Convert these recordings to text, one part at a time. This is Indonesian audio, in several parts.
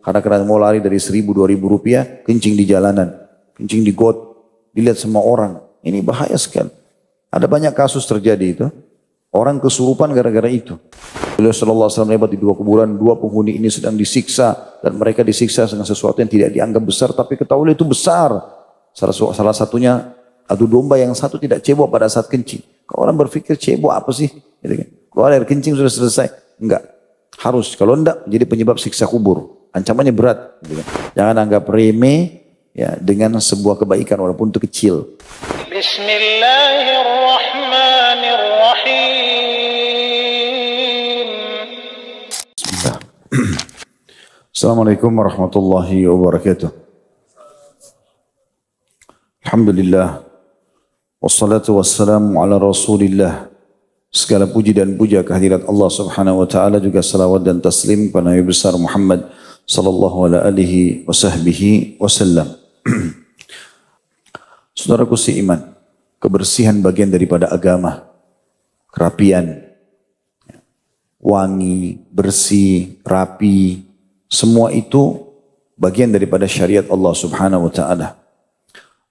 Karena mau lari dari 1.000-2.000 rupiah, kencing di jalanan, kencing di got, dilihat semua orang. Ini bahaya sekali. Ada banyak kasus terjadi itu. Orang kesurupan gara-gara itu. Beliau sallallahu alaihi wasallam lewat di 2 kuburan, 2 penghuni ini sedang disiksa dan mereka disiksa dengan sesuatu yang tidak dianggap besar tapi ketahuilah itu besar. Salah satunya adu domba, yang satu tidak cebok pada saat kencing. Kalau orang berpikir cebok apa sih? Gitu kan. Kalau air kencing sudah selesai. Enggak. Harus. Kalau enggak jadi penyebab siksa kubur. Ancamannya berat. Gitu kan. Jangan anggap remeh ya dengan sebuah kebaikan walaupun itu kecil. Bismillahirrahmanirrahim. Bismillah. Assalamualaikum warahmatullahi wabarakatuh. Alhamdulillah. Wassalatu wassalamu ala rasulillah. Segala puji dan puja kehadirat Allah subhanahu wa ta'ala, juga salawat dan taslim kepada Nabi besar Muhammad sallallahu alaihi wasallam. Saudaraku seiman, kebersihan bagian daripada agama, kerapian, wangi, bersih, rapi, semua itu bagian daripada syariat Allah subhanahu wa ta'ala.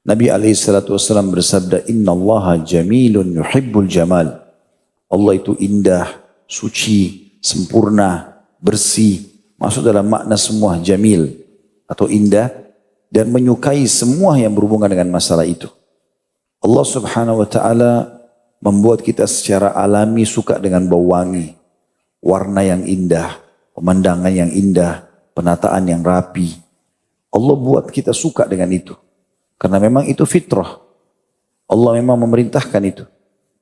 Nabi SAW bersabda, Inna allaha jamilun yuhibbul jamal. Allah itu indah, suci, sempurna, bersih. Masuk dalam makna semua jamil atau indah. Dan menyukai semua yang berhubungan dengan masalah itu. Allah subhanahu wa ta'ala membuat kita secara alami suka dengan bau wangi. Warna yang indah, pemandangan yang indah, penataan yang rapi. Allah buat kita suka dengan itu. Karena memang itu fitrah. Allah memang memerintahkan itu.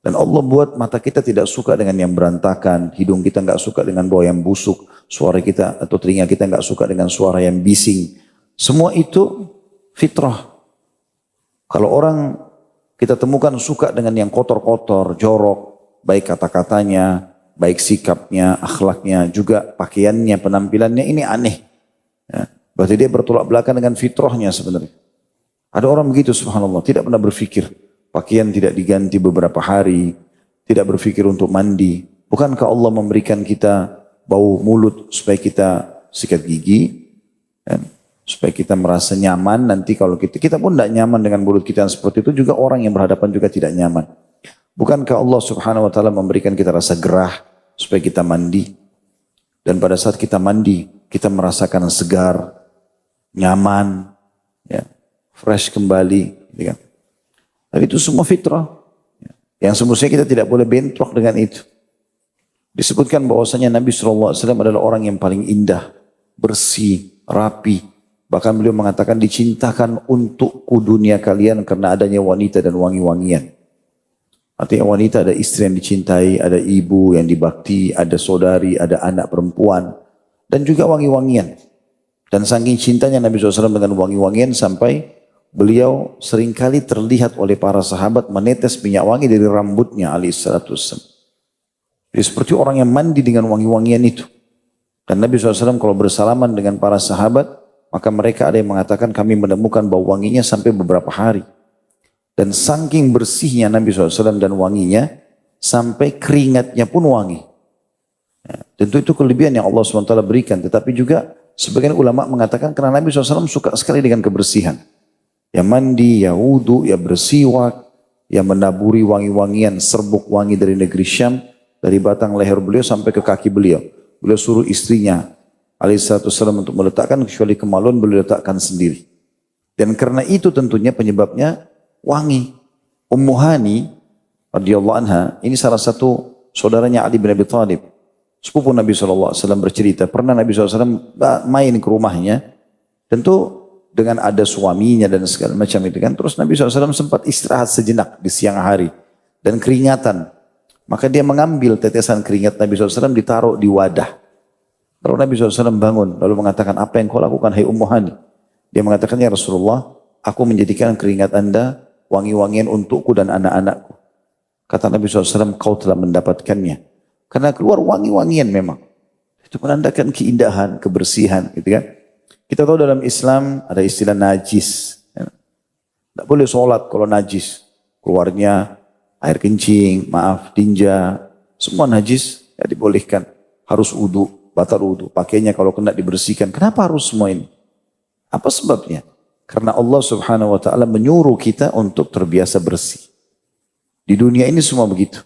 Dan Allah buat mata kita tidak suka dengan yang berantakan. Hidung kita nggak suka dengan bau yang busuk. Suara kita atau telinga kita nggak suka dengan suara yang bising. Semua itu fitrah. Kalau orang kita temukan suka dengan yang kotor-kotor, jorok, baik kata-katanya, baik sikapnya, akhlaknya, juga pakaiannya, penampilannya, ini aneh. Ya, berarti dia bertolak belakang dengan fitrahnya sebenarnya. Ada orang begitu subhanallah, tidak pernah berpikir. Pakaian tidak diganti beberapa hari, tidak berpikir untuk mandi. Bukankah Allah memberikan kita bau mulut supaya kita sikat gigi? Ya, supaya kita merasa nyaman. Nanti kalau kita pun tidak nyaman dengan mulut kita yang seperti itu, juga orang yang berhadapan juga tidak nyaman. Bukankah Allah subhanahu wa ta'ala memberikan kita rasa gerah supaya kita mandi? Dan pada saat kita mandi, kita merasakan segar, nyaman, ya, fresh kembali. Ya. Dan itu semua fitrah. Yang semestinya kita tidak boleh bentrok dengan itu. Disebutkan bahwasanya Nabi SAW adalah orang yang paling indah, bersih, rapi. Bahkan beliau mengatakan, dicintakan untukku dunia kalian karena adanya wanita dan wangi-wangian. Artinya wanita ada istri yang dicintai, ada ibu yang dibakti, ada saudari, ada anak perempuan. Dan juga wangi-wangian. Dan saking cintanya Nabi SAW dengan wangi-wangian sampai beliau seringkali terlihat oleh para sahabat menetes minyak wangi dari rambutnya alaihissalatu wassalam. Jadi seperti orang yang mandi dengan wangi-wangian itu. Dan Nabi SAW kalau bersalaman dengan para sahabat, maka mereka ada yang mengatakan kami menemukan bau wanginya sampai beberapa hari. Dan saking bersihnya Nabi SAW dan wanginya, sampai keringatnya pun wangi. Ya, tentu itu kelebihan yang Allah SWT berikan. Tetapi juga sebagian ulama mengatakan karena Nabi SAW suka sekali dengan kebersihan. Ya mandi, ya wudu, ya bersiwak, ya menaburi wangi-wangian, serbuk wangi dari negeri Syam, dari batang leher beliau sampai ke kaki beliau. Beliau suruh istrinya alaihissalam untuk meletakkan, kecuali kemaluan beliau letakkan sendiri. Dan karena itu tentunya penyebabnya wangi. Ummu Hani radhiyallahu anha, ini salah satu saudaranya Ali bin Abi Thalib. Sepupu Nabi SAW bercerita, pernah Nabi SAW main ke rumahnya, tentu dengan ada suaminya dan segala macam itu kan. Terus Nabi SAW sempat istirahat sejenak di siang hari dan keringatan. Maka dia mengambil tetesan keringat Nabi SAW ditaruh di wadah. Lalu Nabi SAW bangun lalu mengatakan, apa yang kau lakukan hai Ummu Hani? Dia mengatakan, ya Rasulullah, aku menjadikan keringat anda wangi-wangian untukku dan anak-anakku. Kata Nabi SAW, kau telah mendapatkannya. Karena keluar wangi-wangian memang. Itu menandakan keindahan, kebersihan gitu kan. Kita tahu dalam Islam ada istilah najis. Tidak boleh sholat kalau najis. Keluarnya air kencing, tinja, semua najis ya dibolehkan. Harus wudu. batal wudu. Pakainya kalau kena dibersihkan. Kenapa harus semua ini? Apa sebabnya? Karena Allah subhanahu wa ta'ala menyuruh kita untuk terbiasa bersih. Di dunia ini semua begitu.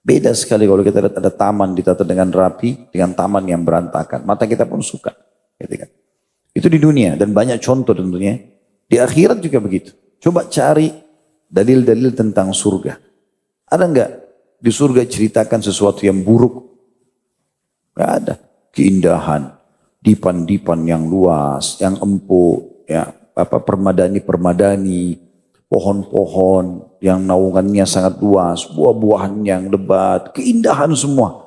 Beda sekali kalau kita lihat ada taman ditata dengan rapi, dengan taman yang berantakan. Mata kita pun suka. Gitu kan? Itu di dunia dan banyak contoh tentunya. Di akhirat juga begitu. Coba cari dalil-dalil tentang surga. Ada enggak di surga ceritakan sesuatu yang buruk? Enggak ada. Keindahan, dipan-dipan yang luas, yang empuk, ya, permadani-permadani, pohon-pohon yang naungannya sangat luas, buah-buahan yang lebat, keindahan semua.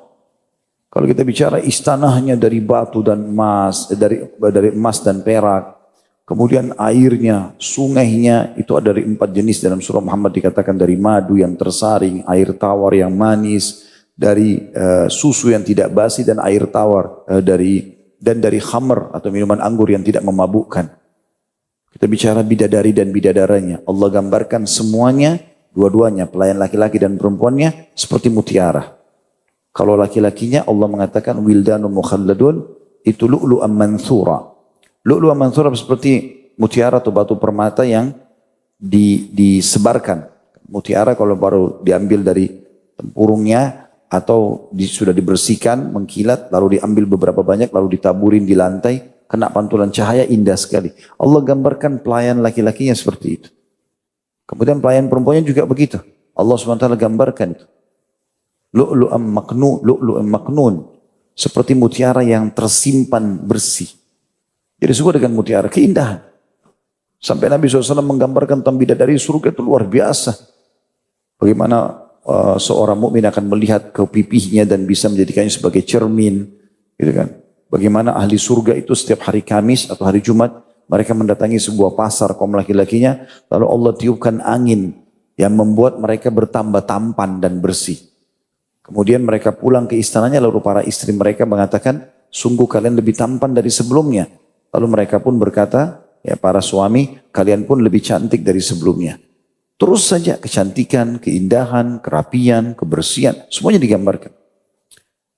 Kalau kita bicara istanahnya dari batu dan emas, dari emas dan perak, kemudian airnya, sungainya itu ada dari 4 jenis dalam surah Muhammad dikatakan dari madu yang tersaring, air tawar yang manis, dari susu yang tidak basi dan air tawar dari khamr atau minuman anggur yang tidak memabukkan. Kita bicara bidadari dan bidadaranya. Allah gambarkan semuanya, dua-duanya, pelayan laki-laki dan perempuannya seperti mutiara. Kalau laki-lakinya Allah mengatakan wildanun mukhalladun itu lu'lu'an manthura. Lu'lu'an manthura seperti mutiara atau batu permata yang disebarkan. Mutiara kalau baru diambil dari tempurungnya atau sudah dibersihkan, mengkilat, lalu diambil beberapa banyak, lalu ditaburin di lantai, kena pantulan cahaya, indah sekali. Allah gambarkan pelayan laki-lakinya seperti itu. Kemudian pelayan perempuannya juga begitu. Allah SWT gambarkan itu. Lu'lu'am maknun. Seperti mutiara yang tersimpan bersih. Jadi suka dengan mutiara, keindahan. Sampai Nabi SAW menggambarkan tentang bidadari surga itu luar biasa. Bagaimana seorang mukmin akan melihat ke pipihnya dan bisa menjadikannya sebagai cermin. Gitu kan. Bagaimana ahli surga itu setiap hari Kamis atau hari Jumat mereka mendatangi sebuah pasar kaum laki-lakinya, lalu Allah tiupkan angin yang membuat mereka bertambah tampan dan bersih. Kemudian mereka pulang ke istananya, lalu para istri mereka mengatakan, sungguh kalian lebih tampan dari sebelumnya. Lalu mereka pun berkata, ya para suami, kalian pun lebih cantik dari sebelumnya. Terus saja kecantikan, keindahan, kerapian, kebersihan, semuanya digambarkan.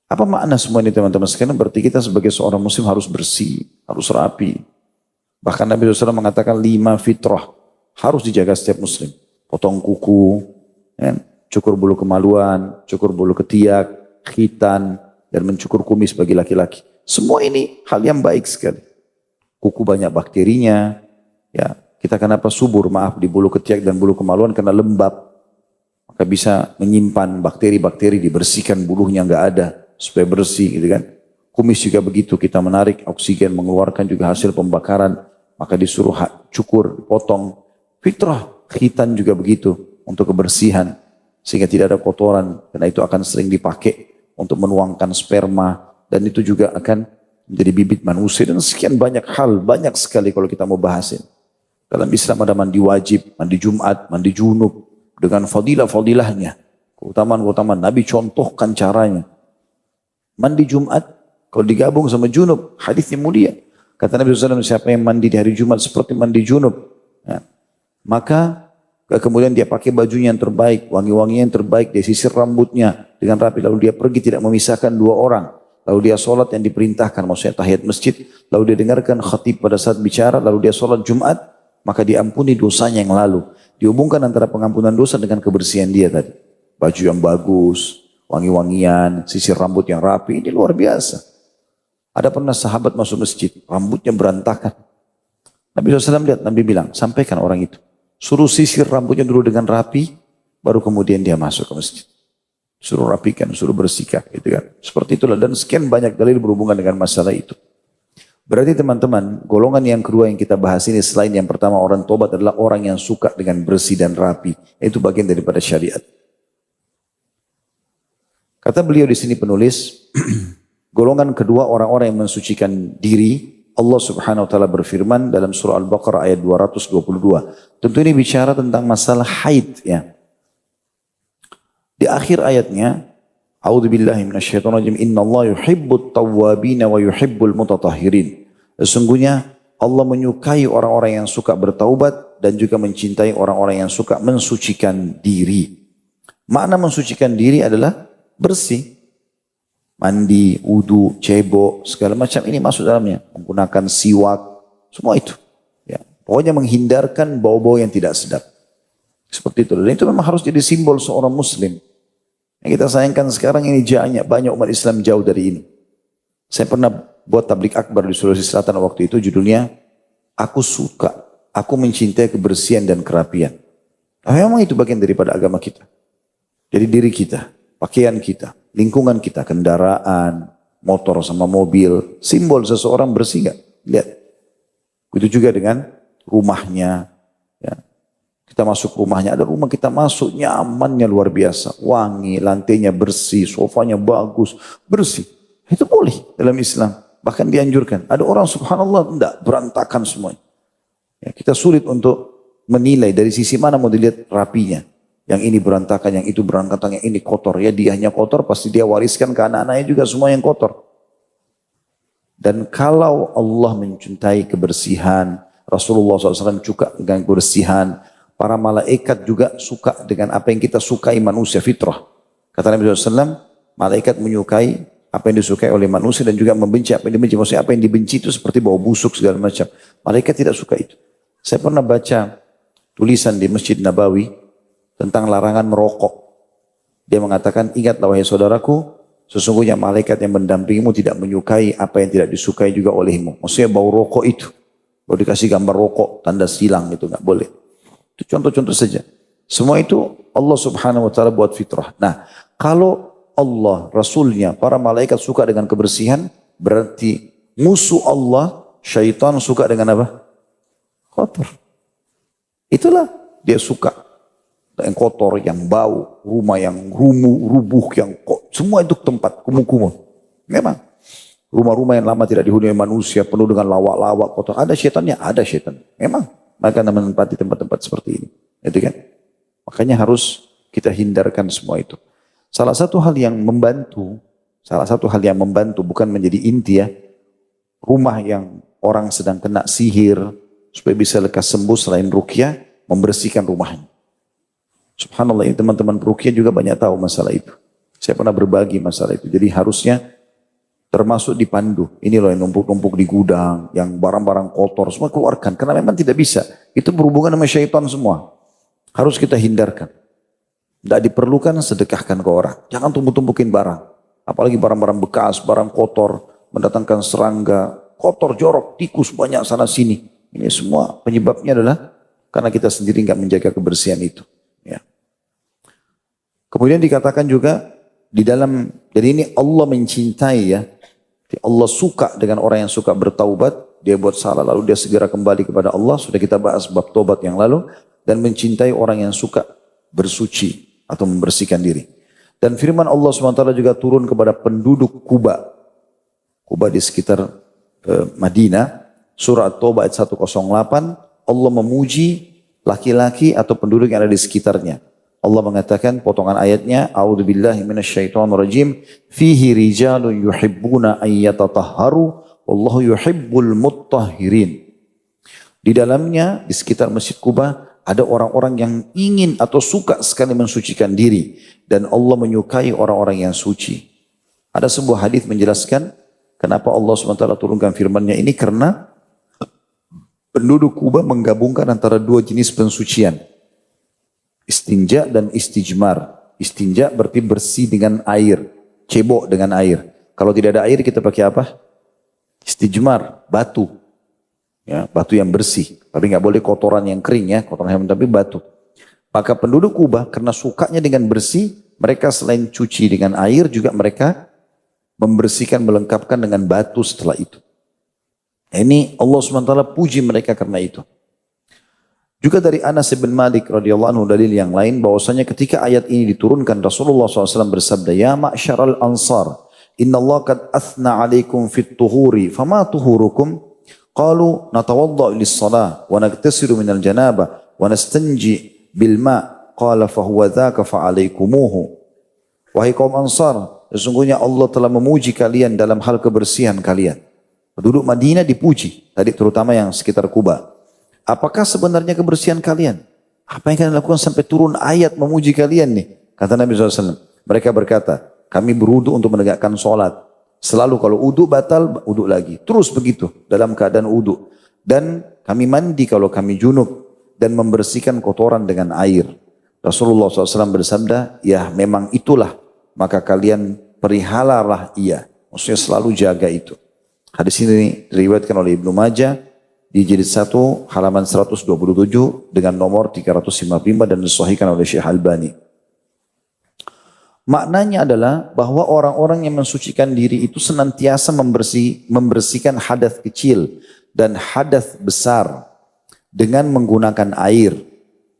Apa makna semua ini teman-teman sekalian? Berarti kita sebagai seorang muslim harus bersih, harus rapi. Bahkan Nabi SAW mengatakan 5 fitrah harus dijaga setiap muslim. Potong kuku, ya, cukur bulu kemaluan, cukur bulu ketiak, khitan, dan mencukur kumis bagi laki-laki. Semua ini hal yang baik sekali. Kuku banyak bakterinya, ya kita kenapa subur, maaf, di bulu ketiak dan bulu kemaluan karena lembab. Maka bisa menyimpan bakteri-bakteri, dibersihkan bulunya nggak ada. Supaya bersih gitu kan. Kumis juga begitu, kita menarik oksigen, mengeluarkan juga hasil pembakaran, maka disuruh cukur, potong. Fitrah, khitan juga begitu untuk kebersihan, sehingga tidak ada kotoran, karena itu akan sering dipakai untuk menuangkan sperma, dan itu juga akan menjadi bibit manusia, dan sekian banyak hal, banyak sekali kalau kita mau bahasin. Dalam Islam ada mandi wajib, mandi Jumat, mandi junub, dengan fadilah-fadilahnya, keutamaan-keutamaan. Nabi contohkan caranya. Mandi Jumat, kalau digabung sama junub, hadisnya mulia. Kata Nabi SAW, siapa yang mandi di hari Jumat seperti mandi junub, ya, maka kemudian dia pakai bajunya yang terbaik, wangi-wanginya yang terbaik, dia sisir rambutnya dengan rapi, lalu dia pergi tidak memisahkan 2 orang. Lalu dia sholat yang diperintahkan, maksudnya tahiyat masjid, lalu dia dengarkan khatib pada saat bicara, lalu dia sholat Jumat, maka diampuni dosanya yang lalu. Dihubungkan antara pengampunan dosa dengan kebersihan dia tadi. Baju yang bagus, wangi-wangian, sisir rambut yang rapi, ini luar biasa. Ada pernah sahabat masuk masjid, rambutnya berantakan. Nabi SAW lihat, Nabi bilang, sampaikan orang itu. Suruh sisir rambutnya dulu dengan rapi, baru kemudian dia masuk ke masjid. Suruh rapikan, suruh bersihkan, gitu kan. Seperti itulah, dan sekian banyak dalil berhubungan dengan masalah itu. Berarti teman-teman, golongan yang kedua yang kita bahas ini, selain yang pertama orang tobat adalah orang yang suka dengan bersih dan rapi. Itu bagian daripada syariat. Kata beliau di sini penulis, golongan kedua orang-orang yang mensucikan diri, Allah Subhanahu wa taala berfirman dalam surah Al-Baqarah ayat 222. Tentu ini bicara tentang masalah haid ya. Di akhir ayatnya, A'udzubillahi minasyaitonirrajim, innallaha yuhibbut tawwabin wa yuhibbul mutatahhirin. Sesungguhnya Allah menyukai orang-orang yang suka bertaubat dan juga mencintai orang-orang yang suka mensucikan diri. Makna mensucikan diri adalah bersih. mandi, wudu, cebok, segala macam ini masuk dalamnya. Menggunakan siwak, semua itu. Ya. Pokoknya menghindarkan bau-bau yang tidak sedap. Seperti itu. Dan itu memang harus jadi simbol seorang muslim. Yang kita sayangkan sekarang ini banyak umat Islam jauh dari ini. Saya pernah buat tablik akbar di Sulawesi Selatan waktu itu, judulnya Aku mencintai kebersihan dan kerapian. Nah, memang itu bagian daripada agama kita. Jadi diri kita, pakaian kita, lingkungan kita, kendaraan, motor sama mobil, simbol seseorang bersih gak? Lihat. Itu juga dengan rumahnya. Ya. Kita masuk rumahnya, ada rumah kita masuk, nyamannya luar biasa. Wangi, lantainya bersih, sofanya bagus, bersih. Itu boleh dalam Islam. Bahkan dianjurkan. Ada orang subhanallah, enggak, berantakan semuanya. Ya, kita sulit untuk menilai dari sisi mana mau dilihat rapinya. Yang ini berantakan, yang itu berantakan, yang ini kotor. Ya dia hanya kotor, pasti dia wariskan ke anak-anaknya juga semua yang kotor. Dan kalau Allah mencintai kebersihan, Rasulullah SAW suka dengan kebersihan, para malaikat juga suka dengan apa yang kita sukai manusia, fitrah. Kata Nabi SAW, malaikat menyukai apa yang disukai oleh manusia dan juga membenci apa yang dibenci. Maksudnya apa yang dibenci itu seperti bau busuk segala macam. Malaikat tidak suka itu. Saya pernah baca tulisan di Masjid Nabawi tentang larangan merokok. Dia mengatakan, ingatlah wahai saudaraku, sesungguhnya malaikat yang mendampingimu tidak menyukai apa yang tidak disukai juga olehmu. Maksudnya bau rokok itu. Kalau dikasih gambar rokok, tanda silang itu nggak boleh. Itu contoh-contoh saja. Semua itu Allah subhanahu wa ta'ala buat fitrah. Nah, kalau Allah, Rasulnya, para malaikat suka dengan kebersihan, berarti musuh Allah, syaitan suka dengan apa? Kotor. Itulah dia suka. Yang kotor, yang bau, rumah yang rubuh, yang semua itu tempat kumuh-kumuh. Memang. Rumah-rumah yang lama tidak dihuni oleh manusia, penuh dengan lawak-lawak kotor. Ada syaitannya? Ada syaitan. Memang. Maka menempati tempat-tempat seperti ini. Itu kan? Makanya harus kita hindarkan semua itu. Salah satu hal yang membantu bukan menjadi inti ya, rumah yang orang sedang kena sihir, supaya bisa lekas sembuh selain ruqyah, membersihkan rumahnya. Subhanallah, ini teman-teman ruqyah juga banyak tahu masalah itu. Saya pernah berbagi masalah itu. Jadi harusnya termasuk dipandu. Ini loh yang numpuk-numpuk di gudang, yang barang-barang kotor, semua keluarkan. Karena memang tidak bisa. Itu berhubungan sama syaitan semua. Harus kita hindarkan. Tidak diperlukan sedekahkan ke orang. Jangan tumpuk-tumpukin barang. Apalagi barang-barang bekas, barang kotor, mendatangkan serangga, kotor, jorok, tikus banyak sana sini. Ini semua penyebabnya adalah karena kita sendiri nggak menjaga kebersihan itu. Ya. Kemudian dikatakan juga di dalam, jadi ini Allah mencintai ya. Allah suka dengan orang yang suka bertaubat. Dia buat salah lalu dia segera kembali kepada Allah. Sudah kita bahas bab taubat yang lalu. Dan mencintai orang yang suka bersuci atau membersihkan diri. Dan firman Allah SWT juga turun kepada penduduk Kuba. Kuba di sekitar Madinah. Surah At-Taubah ayat 108. Allah memuji laki-laki atau penduduk yang ada di sekitarnya. Allah mengatakan potongan ayatnya, A'udzubillahi minasyaitonirrajim, fihi rijalun yuhibbuna ayyatatahharu wallahu yuhibbul muttahhirin. Di dalamnya di sekitar Masjid Kuba ada orang-orang yang ingin atau suka sekali mensucikan diri dan Allah menyukai orang-orang yang suci. Ada sebuah hadis menjelaskan kenapa Allah SWT turunkan firman-Nya ini, karena penduduk Kuba menggabungkan antara dua jenis pensucian. Istinja dan istijmar. Istinja berarti bersih dengan air, cebok dengan air. Kalau tidak ada air kita pakai apa? Istijmar, batu. Ya, batu yang bersih. Tapi nggak boleh kotoran yang kering ya, kotoran yang tapi batu. Maka penduduk Kuba karena sukanya dengan bersih, mereka selain cuci dengan air juga mereka membersihkan, melengkapkan dengan batu setelah itu. Ini Allah SWT puji mereka karena itu. Juga dari Anas bin Malik radhiyallahu anhu dalil yang lain bahwasanya ketika ayat ini diturunkan Rasulullah SAW bersabda, ya ma'syaral ansar, inna Allah qad athna alaikum fit tuhuri, fama tuhurukum? Qalu natawadda lis-salah wa nagtasilu minal janabah wa nastanji bil ma'. Qala fa huwa dzaka fa alaikumuhu. Wahai kaum Ansar, sesungguhnya Allah telah memuji kalian dalam hal kebersihan kalian. Penduduk Madinah dipuji, tadi terutama yang sekitar Kuba. Apakah sebenarnya kebersihan kalian? Apa yang kalian lakukan sampai turun ayat memuji kalian nih? Kata Nabi SAW. Mereka berkata, Kami berwudu untuk menegakkan sholat. Selalu kalau wudu batal, wudu lagi. Terus begitu dalam keadaan wudu. Dan kami mandi kalau kami junub. Dan membersihkan kotoran dengan air. Rasulullah SAW bersabda, ya memang itulah. Maka kalian perihalalah ia. Maksudnya selalu jaga itu. Hadis ini diriwayatkan oleh Ibnu Majah di jilid 1 halaman 127 dengan nomor 355 dan disahihkan oleh Syekh Albani. Maknanya adalah bahwa orang-orang yang mensucikan diri itu senantiasa membersihkan hadas kecil dan hadas besar dengan menggunakan air.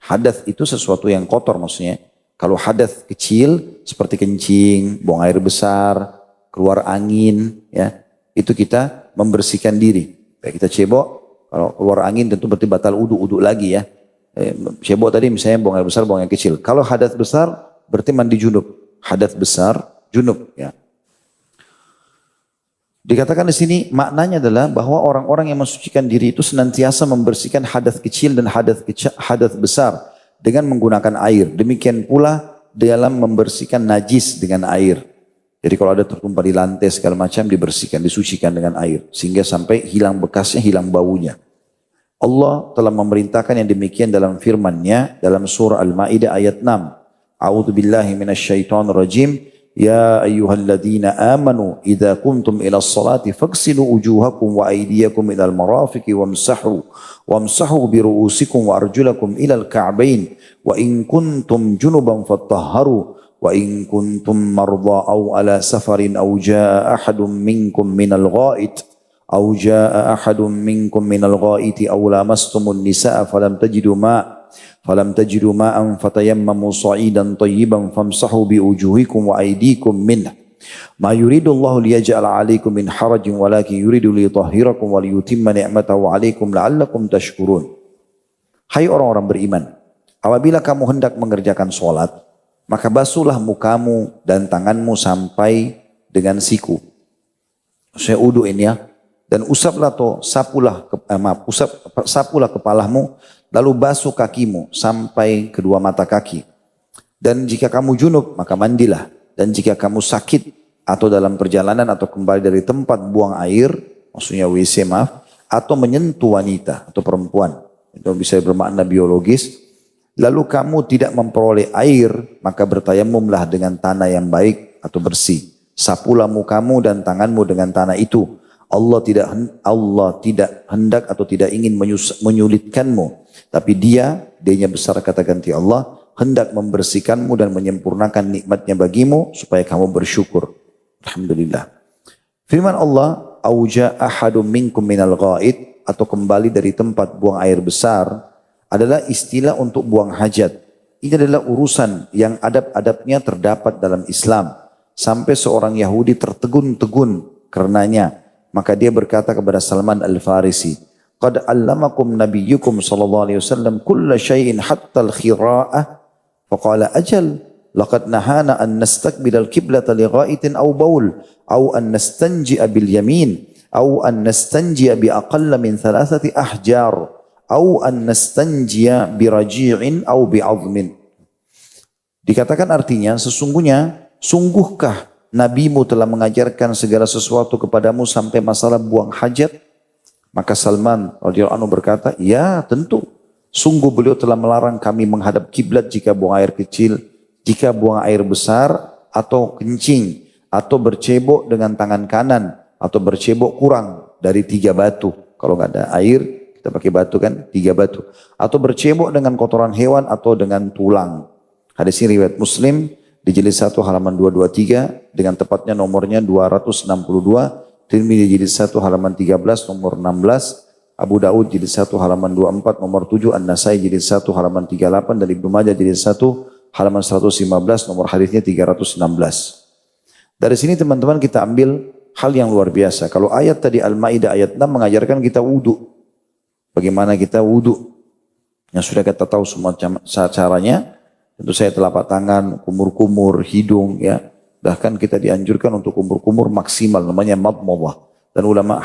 Hadas itu sesuatu yang kotor maksudnya. Kalau hadas kecil seperti kencing, buang air besar, keluar angin, ya itu kita membersihkan diri. Kayak kita cebok, kalau keluar angin tentu berarti batal wudu lagi ya. Cebok tadi misalnya buang air besar, buang air kecil. Kalau hadas besar berarti mandi junub. Hadas besar, junub. Ya. Dikatakan di sini maknanya adalah bahwa orang-orang yang mensucikan diri itu senantiasa membersihkan hadas kecil dan hadas besar dengan menggunakan air. Demikian pula dalam membersihkan najis dengan air. Jadi kalau ada tertumpah di lantai segala macam dibersihkan, disucikan dengan air. Sehingga sampai hilang bekasnya, hilang baunya. Allah telah memerintahkan yang demikian dalam firman-Nya dalam surah Al-Maidah ayat 6. A'udzu billahi minasyaitonir rajim. Ya ayyuhalladzina amanu idza qumtum ila sholati faghsilu wujuhakum wa aydiyakum ilal marafiqi wamsahu bi ru'usikum wa arjulakum ilal ka'bain wa in kuntum junuban fatahharu wa in kuntum marda aw ala safarin aw jaa ahadun minkum minal ghaid aw lamastumun nisaa falam tajidu ma'an fatayammamu sa'idan tayyiban famsahu bi wujuhikum wa aydikum minhu ma yuridullahu liyaj'ala 'alaikum min harajin walakin yuridu liyutahhirakum wa liyutimma ni'matahu 'alaikum la'allakum tashkurun. Hai orang-orang beriman, apabila kamu hendak mengerjakan sholat, maka basuhlah mukamu dan tanganmu sampai dengan siku. Saya wudu ini ya. Dan usaplah atau sapulah kepalamu, lalu basuh kakimu sampai kedua mata kaki. Dan jika kamu junub, maka mandilah. Dan jika kamu sakit atau dalam perjalanan atau kembali dari tempat buang air, maksudnya WC atau menyentuh wanita atau perempuan, itu bisa bermakna biologis, lalu kamu tidak memperoleh air, maka bertayamumlah dengan tanah yang baik atau bersih. Sapulah mukamu dan tanganmu dengan tanah itu. Allah tidak hendak atau tidak ingin menyulitkanmu. Tapi dia besar kata ganti Allah, hendak membersihkanmu dan menyempurnakan nikmatnya bagimu supaya kamu bersyukur. Alhamdulillah. Firman Allah, auja ahadum minkum minal ghaid, atau kembali dari tempat buang air besar, adalah istilah untuk buang hajat. Ini adalah urusan yang adab-adabnya terdapat dalam Islam. Sampai seorang Yahudi tertegun-tegun karenanya. Maka dia berkata kepada Salman Al-Farisi, "Qad 'allamakum nabiyyukum sallallahu alaihi wasallam kulla syai'in hatta al-khira'ah." Faqala ajal, laqad nahana an nastaqbil al-qiblata li gha'itin aw baul aw an nastanji'a bil yamin aw an nastanji'a bi aqalla min thalathati ahjar aw an nastanji'a bi raji'in aw bi 'azmin. Dikatakan artinya sungguhkah Nabimu telah mengajarkan segala sesuatu kepadamu sampai masalah buang hajat? Maka Salman radhiyallahu anhu berkata, ya tentu. Sungguh beliau telah melarang kami menghadap kiblat jika buang air kecil, jika buang air besar, atau kencing, atau bercebok dengan tangan kanan, atau bercebok kurang dari 3 batu. Kalau nggak ada air, kita pakai batu kan, 3 batu. Atau bercebok dengan kotoran hewan atau dengan tulang. Hadis ini riwayat Muslim, di jilid 1 halaman 223 dengan tepatnya nomornya 262, Tirmidzi jilid 1 halaman 13 nomor 16, Abu Daud jilid 1 halaman 24 nomor 7, An-Nasai jilid 1 halaman 38 dan Ibnu Majah jilid 1 halaman 115 nomor hadisnya 316. Dari sini teman-teman kita ambil hal yang luar biasa. Kalau ayat tadi Al-Maidah ayat 6 mengajarkan kita wudu. Bagaimana kita wudu? Yang sudah kita tahu semua caranya. Tentu saya telapak tangan, kumur-kumur, hidung, ya. Bahkan kita dianjurkan untuk kumur-kumur maksimal, namanya madmadah. Dan ulama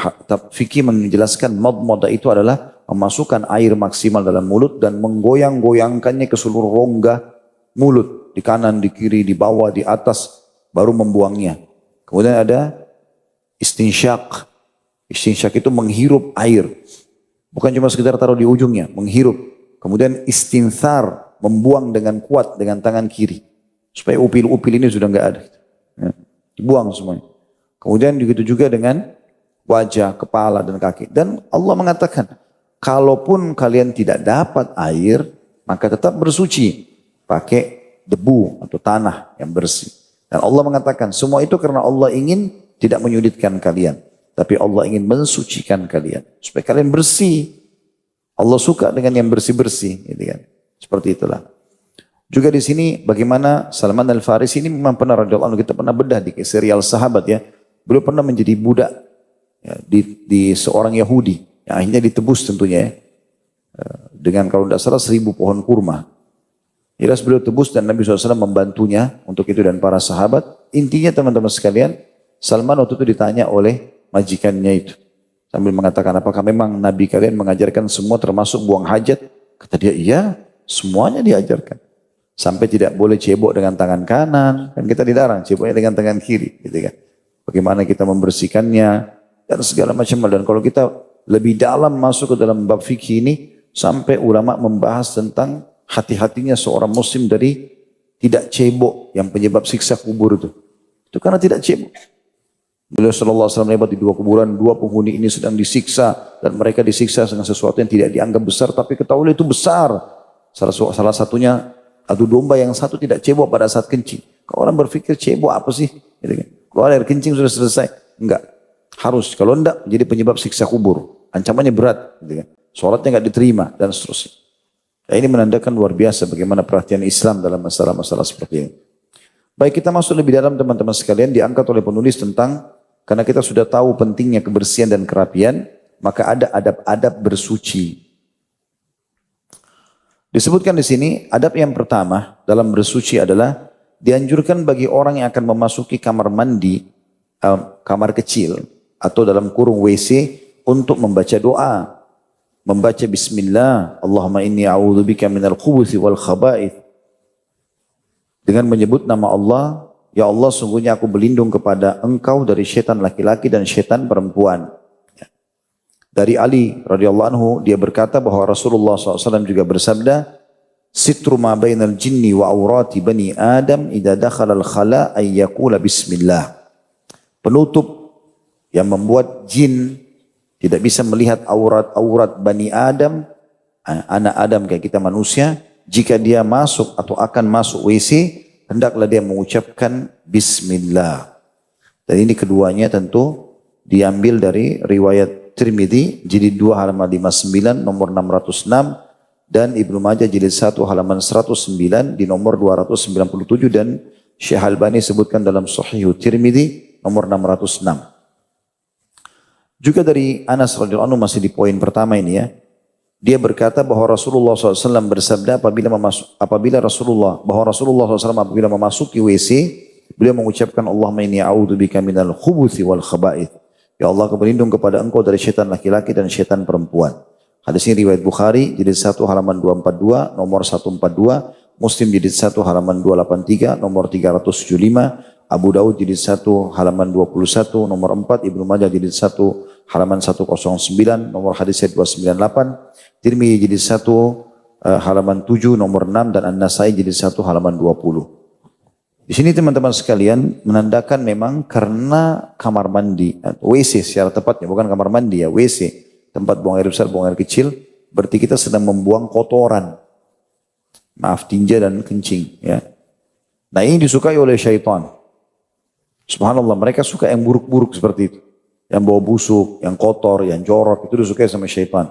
fikih menjelaskan madmadah itu adalah memasukkan air maksimal dalam mulut dan menggoyang-goyangkannya ke seluruh rongga mulut. Di kanan, di kiri, di bawah, di atas. baru membuangnya. Kemudian ada istinsyak. Istinsyak itu menghirup air. Bukan cuma sekedar taruh di ujungnya, menghirup. Kemudian istinthar, membuang dengan kuat dengan tangan kiri. Supaya upil-upil ini sudah enggak ada. Ya, dibuang semuanya. Kemudian begitu juga dengan wajah, kepala, dan kaki. Dan Allah mengatakan, kalaupun kalian tidak dapat air, maka tetap bersuci. Pakai debu atau tanah yang bersih. Dan Allah mengatakan, semua itu karena Allah ingin tidak menyulitkan kalian. Tapi Allah ingin mensucikan kalian. Supaya kalian bersih. Allah suka dengan yang bersih-bersih. Gitu kan. Seperti itulah. Juga di sini bagaimana Salman Al-Farisi ini memang pernah, radhiyallahu anhu, kita pernah bedah di serial sahabat ya. Beliau pernah menjadi budak ya, di seorang Yahudi. Yang akhirnya ditebus tentunya ya. Dengan kalau tidak salah 1000 pohon kurma. Jelas beliau tebus dan Nabi SAW membantunya untuk itu dan para sahabat. Intinya teman-teman sekalian, Salman waktu itu ditanya oleh majikannya itu. Sambil mengatakan, apakah memang Nabi kalian mengajarkan semua termasuk buang hajat? Kata dia, iya, semuanya diajarkan. Sampai tidak boleh cebok dengan tangan kanan. Kan kita dilarang ceboknya dengan tangan kiri. Gitu kan. Bagaimana kita membersihkannya. Dan segala macam. Dan kalau kita lebih dalam masuk ke dalam bab fikih ini. Sampai ulama membahas tentang hati-hatinya seorang muslim dari tidak cebok yang penyebab siksa kubur itu. Itu karena tidak cebok. Beliau sallallahu alaihi wasallam lewat di 2 kuburan, 2 penghuni ini sedang disiksa dan mereka disiksa dengan sesuatu yang tidak dianggap besar tapi ketahuilah itu besar. Salah satunya adu domba yang satu tidak cebok pada saat kencing. Kalau orang berpikir cebok apa sih? Gitu kan. Kalau air kencing sudah selesai, enggak. Harus kalau enggak jadi penyebab siksa kubur. Ancamannya berat, gitu kan. Salatnya enggak diterima dan seterusnya. Nah, ini menandakan luar biasa bagaimana perhatian Islam dalam masalah-masalah seperti ini. Baik, kita masuk lebih dalam teman-teman sekalian, diangkat oleh penulis tentang, karena kita sudah tahu pentingnya kebersihan dan kerapian, maka ada adab-adab bersuci. Disebutkan di sini, adab yang pertama dalam bersuci adalah dianjurkan bagi orang yang akan memasuki kamar mandi, kamar kecil, atau dalam kurung WC untuk membaca doa. Membaca bismillah, Allahumma inni a'udzubika minal khubuthi wal khaba'ith. Dengan menyebut nama Allah, ya Allah sungguhnya aku berlindung kepada engkau dari syaitan laki-laki dan syaitan perempuan. Dari Ali radhiyallahu anhu, dia berkata bahwa Rasulullah SAW juga bersabda, Sitru ma bainal jinni wa awrati bani Adam idza dakhala al-khala ay yaqula bismillah. Penutup yang membuat jin tidak bisa melihat aurat-aurat Bani Adam, anak Adam kayak kita manusia, jika dia masuk atau akan masuk WC, hendaklah dia mengucapkan Bismillah. Dan ini keduanya tentu diambil dari riwayat Tirmidzi, jilid 2 halaman 59, nomor 606, dan Ibnu Majah jilid 1 halaman 109 di nomor 297, dan Syekh Albani sebutkan dalam Sahih Tirmidzi nomor 606. Juga dari Anas radhiyallahu anhu masih di poin pertama ini ya. Dia berkata bahwa Rasulullah SAW bersabda apabila Rasulullah SAW apabila memasuki WC, beliau mengucapkan Allahumma inni a'udzubika minal khubuthi wal khaba'ith. Ya Allah, aku berlindung kepada engkau dari syaitan laki-laki dan syaitan perempuan. Hadis ini riwayat Bukhari jilid 1 halaman 242 nomor 142, Muslim jilid 1 halaman 283 nomor 375, Abu Daud jilid 1 halaman 21 nomor 4, Ibnu Majah jilid 1 halaman 109 nomor hadis 298, Tirmidzi jilid 1 halaman 7 nomor 6, dan An-Nasai jilid 1 halaman 20. Di sini teman-teman sekalian menandakan memang karena kamar mandi, WC secara tepatnya, bukan kamar mandi ya, WC, tempat buang air besar, buang air kecil, berarti kita sedang membuang kotoran. Maaf, tinja dan kencing ya. Nah, ini disukai oleh syaitan. Subhanallah, mereka suka yang buruk-buruk seperti itu. Yang bau busuk, yang kotor, yang jorok, itu disukai sama syaitan.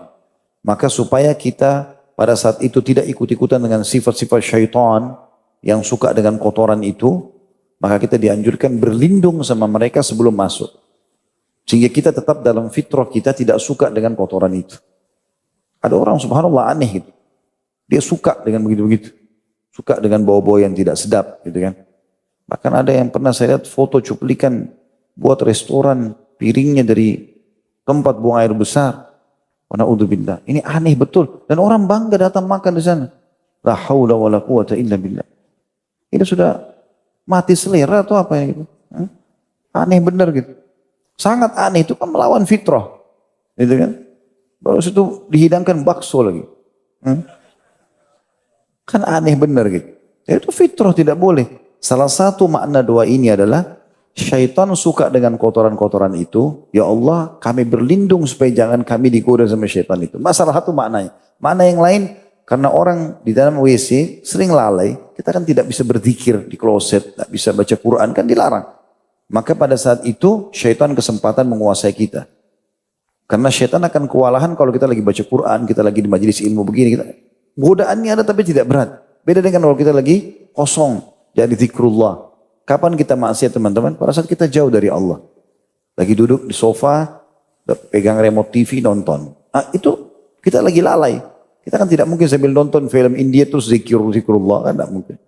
Maka supaya kita pada saat itu tidak ikut-ikutan dengan sifat-sifat syaitan yang suka dengan kotoran itu, maka kita dianjurkan berlindung sama mereka sebelum masuk. Sehingga kita tetap dalam fitrah kita tidak suka dengan kotoran itu. Ada orang subhanallah aneh gitu. Dia suka dengan begitu-begitu. Suka dengan bau-bau yang tidak sedap gitu kan. Bahkan ada yang pernah saya lihat foto cuplikan buat restoran, piringnya dari tempat buang air besar. Wa na'udzubillah. Ini aneh betul. Dan orang bangga datang makan di sana. La haula wa la quwata illa billah. Ini sudah Mati selera atau apa ya gitu. Aneh bener gitu. Sangat aneh, itu kan melawan fitrah. Gitu kan. Terus itu dihidangkan bakso lagi. Kan aneh bener gitu. Ya, itu fitrah, tidak boleh. Salah satu makna doa ini adalah syaitan suka dengan kotoran-kotoran itu. Ya Allah, kami berlindung supaya jangan kami digoda sama syaitan itu. Masalah satu maknanya. Makna yang lain, karena orang di dalam WC sering lalai, kita kan tidak bisa berzikir di kloset, tidak bisa baca Quran, kan dilarang. Maka pada saat itu syaitan kesempatan menguasai kita. Karena syaitan akan kewalahan kalau kita lagi baca Quran, kita lagi di majelis ilmu begini. Godaannya ada tapi tidak berat. Beda dengan kalau kita lagi kosong, jadi zikrullah. Kapan kita maksiat teman-teman? Pada saat kita jauh dari Allah. Lagi duduk di sofa, pegang remote TV, nonton. Nah, itu kita lagi lalai. Kita kan tidak mungkin sambil nonton film India terus zikrullah, kan tidak mungkin.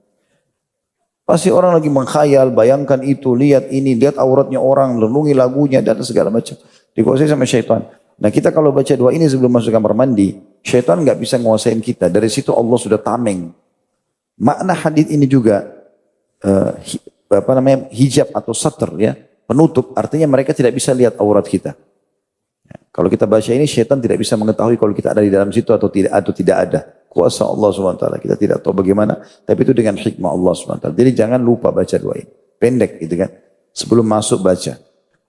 Pasti orang lagi mengkhayal, bayangkan itu, lihat ini, lihat auratnya orang, renungi lagunya dan segala macam. Dikuasai sama syaitan. Nah kita kalau baca doa ini sebelum masuk kamar mandi, syaitan nggak bisa menguasain kita. Dari situ Allah sudah tameng. Makna hadis ini juga hijab atau satr ya, penutup. Artinya mereka tidak bisa lihat aurat kita. Kalau kita baca ini, syaitan tidak bisa mengetahui kalau kita ada di dalam situ atau tidak ada. Kuasa Allah SWT. Kita tidak tahu bagaimana. Tapi itu dengan hikmah Allah SWT. Jadi jangan lupa baca doa ini. Pendek gitu kan. Sebelum masuk baca.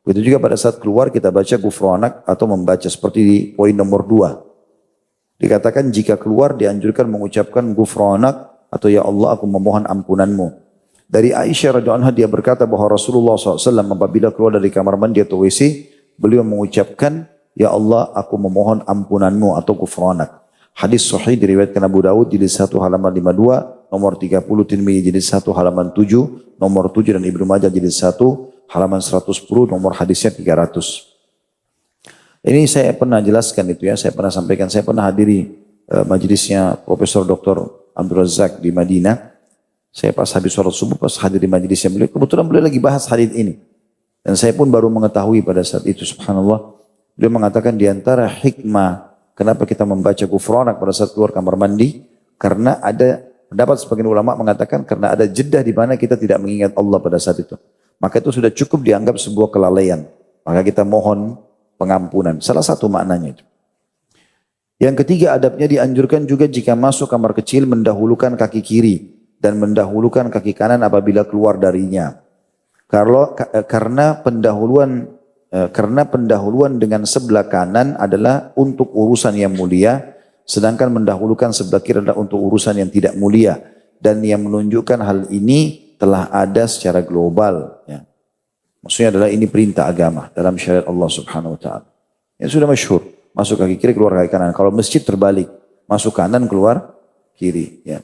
Begitu juga pada saat keluar kita baca gufranak atau membaca seperti di poin nomor 2. Dikatakan jika keluar dianjurkan mengucapkan gufranak atau ya Allah aku memohon ampunanmu. Dari Aisyah radhiyallahu anha dia berkata bahwa Rasulullah SAW apabila keluar dari kamar mandi atau WC, beliau mengucapkan ya Allah aku memohon ampunanmu atau gufranak. Hadis sahih diriwayatkan Abu Dawud jilid 1 halaman 52, nomor 30 Tirmidzi jilid 1 halaman 7, nomor 7 dan Ibnu Majah jilid 1 halaman 110, nomor hadisnya 300. Ini saya pernah jelaskan itu ya, saya pernah sampaikan, saya pernah hadiri majelisnya Profesor Dr. Abdul Razak di Madinah. Saya pas habis sholat subuh, pas hadir di majelisnya beliau, kebetulan beliau lagi bahas hadis ini. Dan saya pun baru mengetahui pada saat itu, subhanallah, beliau mengatakan di antara hikmah kenapa kita membaca gufranak pada saat keluar kamar mandi? Karena ada pendapat sebagian ulama mengatakan karena ada jeda di mana kita tidak mengingat Allah pada saat itu. Maka itu sudah cukup dianggap sebuah kelalaian. Maka kita mohon pengampunan. Salah satu maknanya itu. Yang ketiga adabnya dianjurkan juga jika masuk kamar kecil mendahulukan kaki kiri dan mendahulukan kaki kanan apabila keluar darinya. Karena pendahuluan dengan sebelah kanan adalah untuk urusan yang mulia, sedangkan mendahulukan sebelah kiri adalah untuk urusan yang tidak mulia. Dan yang menunjukkan hal ini telah ada secara global. Ya. Maksudnya adalah ini perintah agama dalam syariat Allah Subhanahu Wa Taala. Yang sudah masyhur, masuk kaki kiri keluar kaki kanan. Kalau masjid terbalik, masuk kanan keluar kiri. Ya.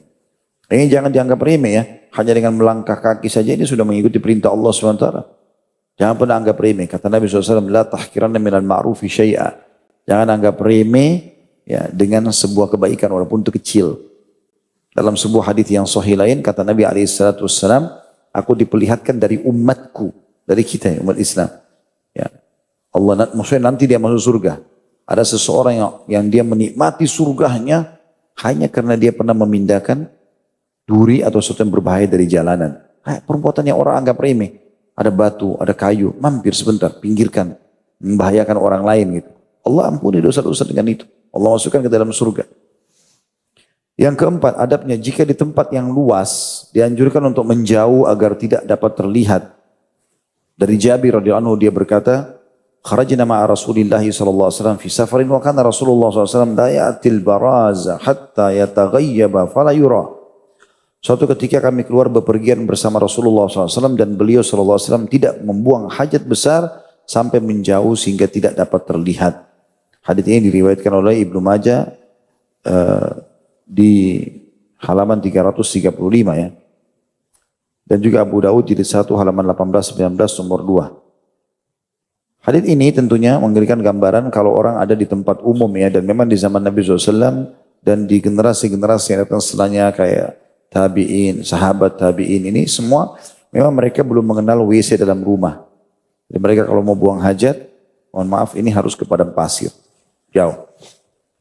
Ini jangan dianggap remeh ya. Hanya dengan melangkah kaki saja ini sudah mengikuti perintah Allah Subhanahu Wa Taala. Jangan pernah anggap remeh. Kata Nabi SAW, la tahkiranna minal ma'rufi syai'a. Jangan anggap remeh ya, dengan sebuah kebaikan walaupun itu kecil. Dalam sebuah hadis yang sahih lain, kata Nabi SAW, aku diperlihatkan dari umatku. Dari kita, umat Islam. Ya. Allah, maksudnya nanti dia masuk surga. Ada seseorang yang dia menikmati surganya hanya karena dia pernah memindahkan duri atau sesuatu yang berbahaya dari jalanan. Perbuatan yang orang anggap remeh. Ada batu, ada kayu, mampir sebentar, pinggirkan, membahayakan orang lain gitu. Allah ampuni dosa-dosa dengan itu. Allah masukkan ke dalam surga. Yang keempat, adabnya jika di tempat yang luas, dianjurkan untuk menjauh agar tidak dapat terlihat. Dari Jabir radhiyallahu anhu dia berkata, kharajna ma'a Rasulillah sallallahu alaihi wasallam fi safarin wa kana Rasulullah sallallahu alaihi wasallam la ya'til baraza hatta yataghayyaba fala yura. Suatu ketika kami keluar bepergian bersama Rasulullah SAW dan beliau SAW tidak membuang hajat besar sampai menjauh sehingga tidak dapat terlihat. Hadits ini diriwayatkan oleh Ibnu Majah di halaman 335 ya. Dan juga Abu Dawud jilid 1 halaman 18-19 nomor 2. Hadits ini tentunya memberikan gambaran kalau orang ada di tempat umum ya. Dan memang di zaman Nabi SAW dan di generasi-generasi yang datang setelahnya kayak tabi'in, sahabat tabi'in ini semua memang mereka belum mengenal WC dalam rumah. Jadi mereka kalau mau buang hajat, mohon maaf ini harus ke padang pasir. Jauh.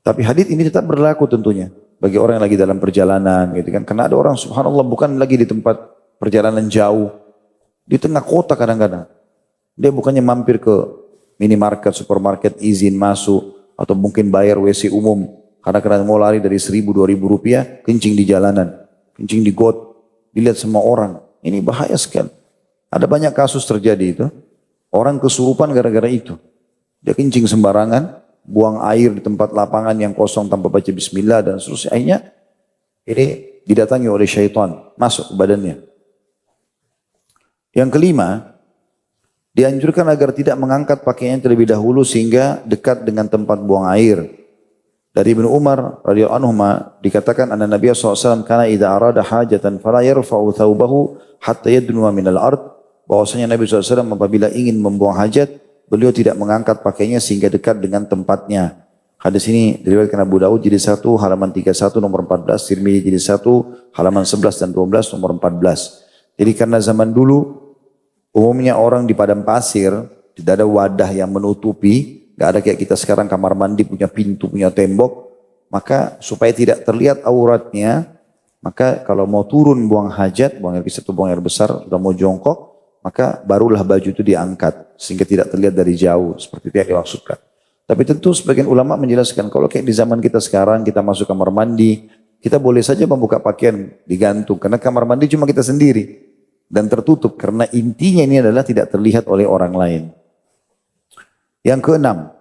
Tapi hadits ini tetap berlaku tentunya bagi orang yang lagi dalam perjalanan gitu kan. Karena ada orang subhanallah bukan lagi di tempat perjalanan jauh. Di tengah kota kadang-kadang. Dia bukannya mampir ke minimarket, supermarket, izin masuk. Atau mungkin bayar WC umum. Kadang-kadang mau lari dari 1.000-2.000 rupiah, kencing di jalanan. Kencing di got. Dilihat semua orang. Ini bahaya sekali. Ada banyak kasus terjadi itu. Orang kesurupan gara-gara itu. Dia kencing sembarangan. Buang air di tempat lapangan yang kosong tanpa baca bismillah dan seterusnya. Akhirnya ini didatangi oleh syaitan. Masuk ke badannya. Yang kelima, dianjurkan agar tidak mengangkat pakaiannya terlebih dahulu sehingga dekat dengan tempat buang air. Dari Ibnu Umar radhiyallahu anhu dikatakan anna Nabi SAW kana idza arada hajatan fala yarfa'u thawbahu hatta yadnuwa minal ard. Bahwasanya Nabi SAW apabila ingin membuang hajat, beliau tidak mengangkat pakaiannya sehingga dekat dengan tempatnya. Hadis ini diriwayatkan Abu Daud jilid 1 halaman 31 nomor 14, Tirmidzi jilid 1 halaman 11 dan 12 nomor 14. Jadi karena zaman dulu umumnya orang di padang pasir, tidak ada wadah yang menutupi, nggak ada kayak kita sekarang kamar mandi punya pintu, punya tembok, maka supaya tidak terlihat auratnya, maka kalau mau turun buang hajat, buang air kecil atau buang air besar, sudah mau jongkok, maka barulah baju itu diangkat, sehingga tidak terlihat dari jauh, seperti itu yang dimaksudkan. Tapi tentu sebagian ulama menjelaskan, kalau kayak di zaman kita sekarang, kita masuk kamar mandi, kita boleh saja membuka pakaian digantung, karena kamar mandi cuma kita sendiri. Dan tertutup karena intinya ini adalah tidak terlihat oleh orang lain. Yang keenam,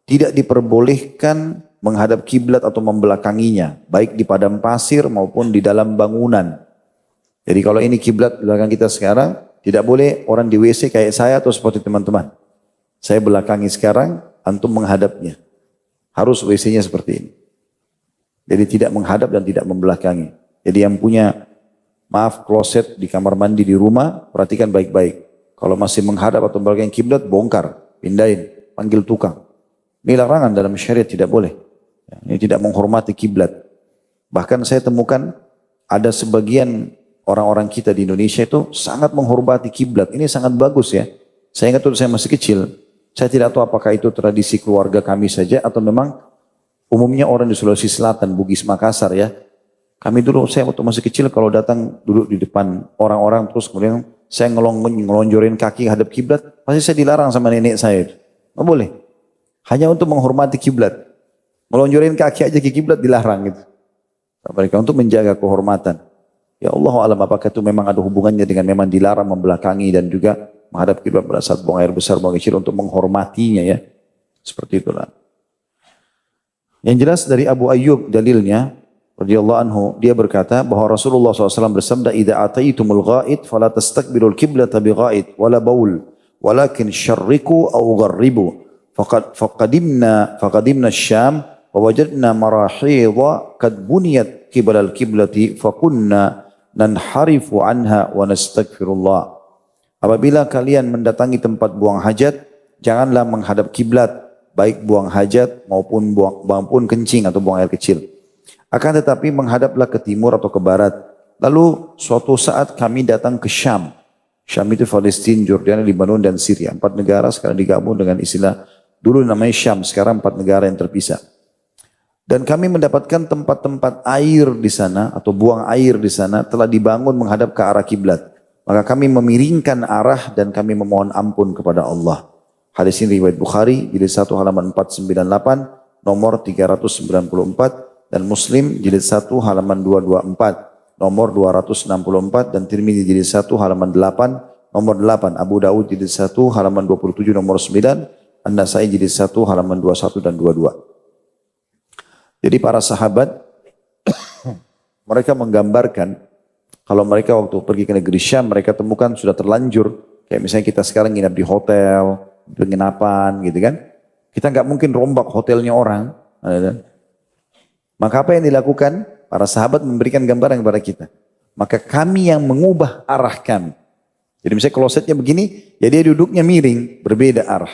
tidak diperbolehkan menghadap kiblat atau membelakanginya, baik di padang pasir maupun di dalam bangunan. Jadi kalau ini kiblat belakang kita sekarang, tidak boleh orang di WC kayak saya atau seperti teman-teman. Saya belakangi sekarang, antum menghadapnya. Harus WC-nya seperti ini. Jadi tidak menghadap dan tidak membelakangi. Jadi yang punya kloset di kamar mandi di rumah, perhatikan baik-baik. Kalau masih menghadap atau membelakangi kiblat, bongkar, pindahin, panggil tukang. Ini larangan dalam syariat, tidak boleh. Ini tidak menghormati kiblat. Bahkan saya temukan ada sebagian orang-orang kita di Indonesia itu sangat menghormati kiblat. Ini sangat bagus ya. Saya ingat waktu saya masih kecil, saya tidak tahu apakah itu tradisi keluarga kami saja atau memang umumnya orang di Sulawesi Selatan, Bugis, Makassar ya. Kami dulu, saya waktu masih kecil kalau datang duduk di depan orang-orang terus kemudian saya ngelonjorin kaki hadap kiblat, pasti saya dilarang sama nenek saya. Nggak boleh. Hanya untuk menghormati kiblat. Ngelonjorin kaki aja ke kiblat dilarang gitu. Mereka untuk menjaga kehormatan. Ya Allah alam apakah itu memang ada hubungannya dengan memang dilarang membelakangi dan juga menghadap kiblat pada saat buang air besar, buang air kecil untuk menghormatinya ya. Seperti itulah. Yang jelas dari Abu Ayyub dalilnya, radhiyallahu anhu, dia berkata bahwa Rasulullah SAW bersabda, "Idza ataitumul ghaid fala tastaqbilul qiblata bigha'id wala baul, walakin syarriku aw gharribu." Faqadimna Syam wa wajadna marahidha kad buniyat qibalal qiblati fakunna nanharifu anha wa nastaghfirullah. Apabila kalian mendatangi tempat buang hajat, janganlah menghadap kiblat, baik buang hajat maupun kencing atau buang air kecil. Akan tetapi menghadaplah ke timur atau ke barat. Lalu suatu saat kami datang ke Syam. Syam itu Palestina, Jordania, Lebanon dan Syria. 4 negara sekarang digabung dengan istilah, dulu namanya Syam, sekarang 4 negara yang terpisah. Dan kami mendapatkan tempat-tempat air di sana atau buang air di sana telah dibangun menghadap ke arah kiblat. Maka kami memiringkan arah dan kami memohon ampun kepada Allah. Hadis ini riwayat Bukhari, jilid 1 halaman 498, nomor 394. Dan Muslim jilid 1 halaman 224 nomor 264 dan Tirmidzi jilid 1 halaman 8 nomor 8, Abu Daud jilid 1 halaman 27 nomor 9, An-Nasai jilid 1 halaman 21 dan 22. Jadi para sahabat mereka menggambarkan kalau mereka waktu pergi ke negeri Syam mereka temukan sudah terlanjur, kayak misalnya kita sekarang nginap di hotel, penginapan gitu kan. Kita nggak mungkin rombak hotelnya orang. Maka apa yang dilakukan? Para sahabat memberikan gambaran kepada kita. Maka kami yang mengubah arah kami. Jadi misalnya klosetnya begini, ya dia duduknya miring, berbeda arah.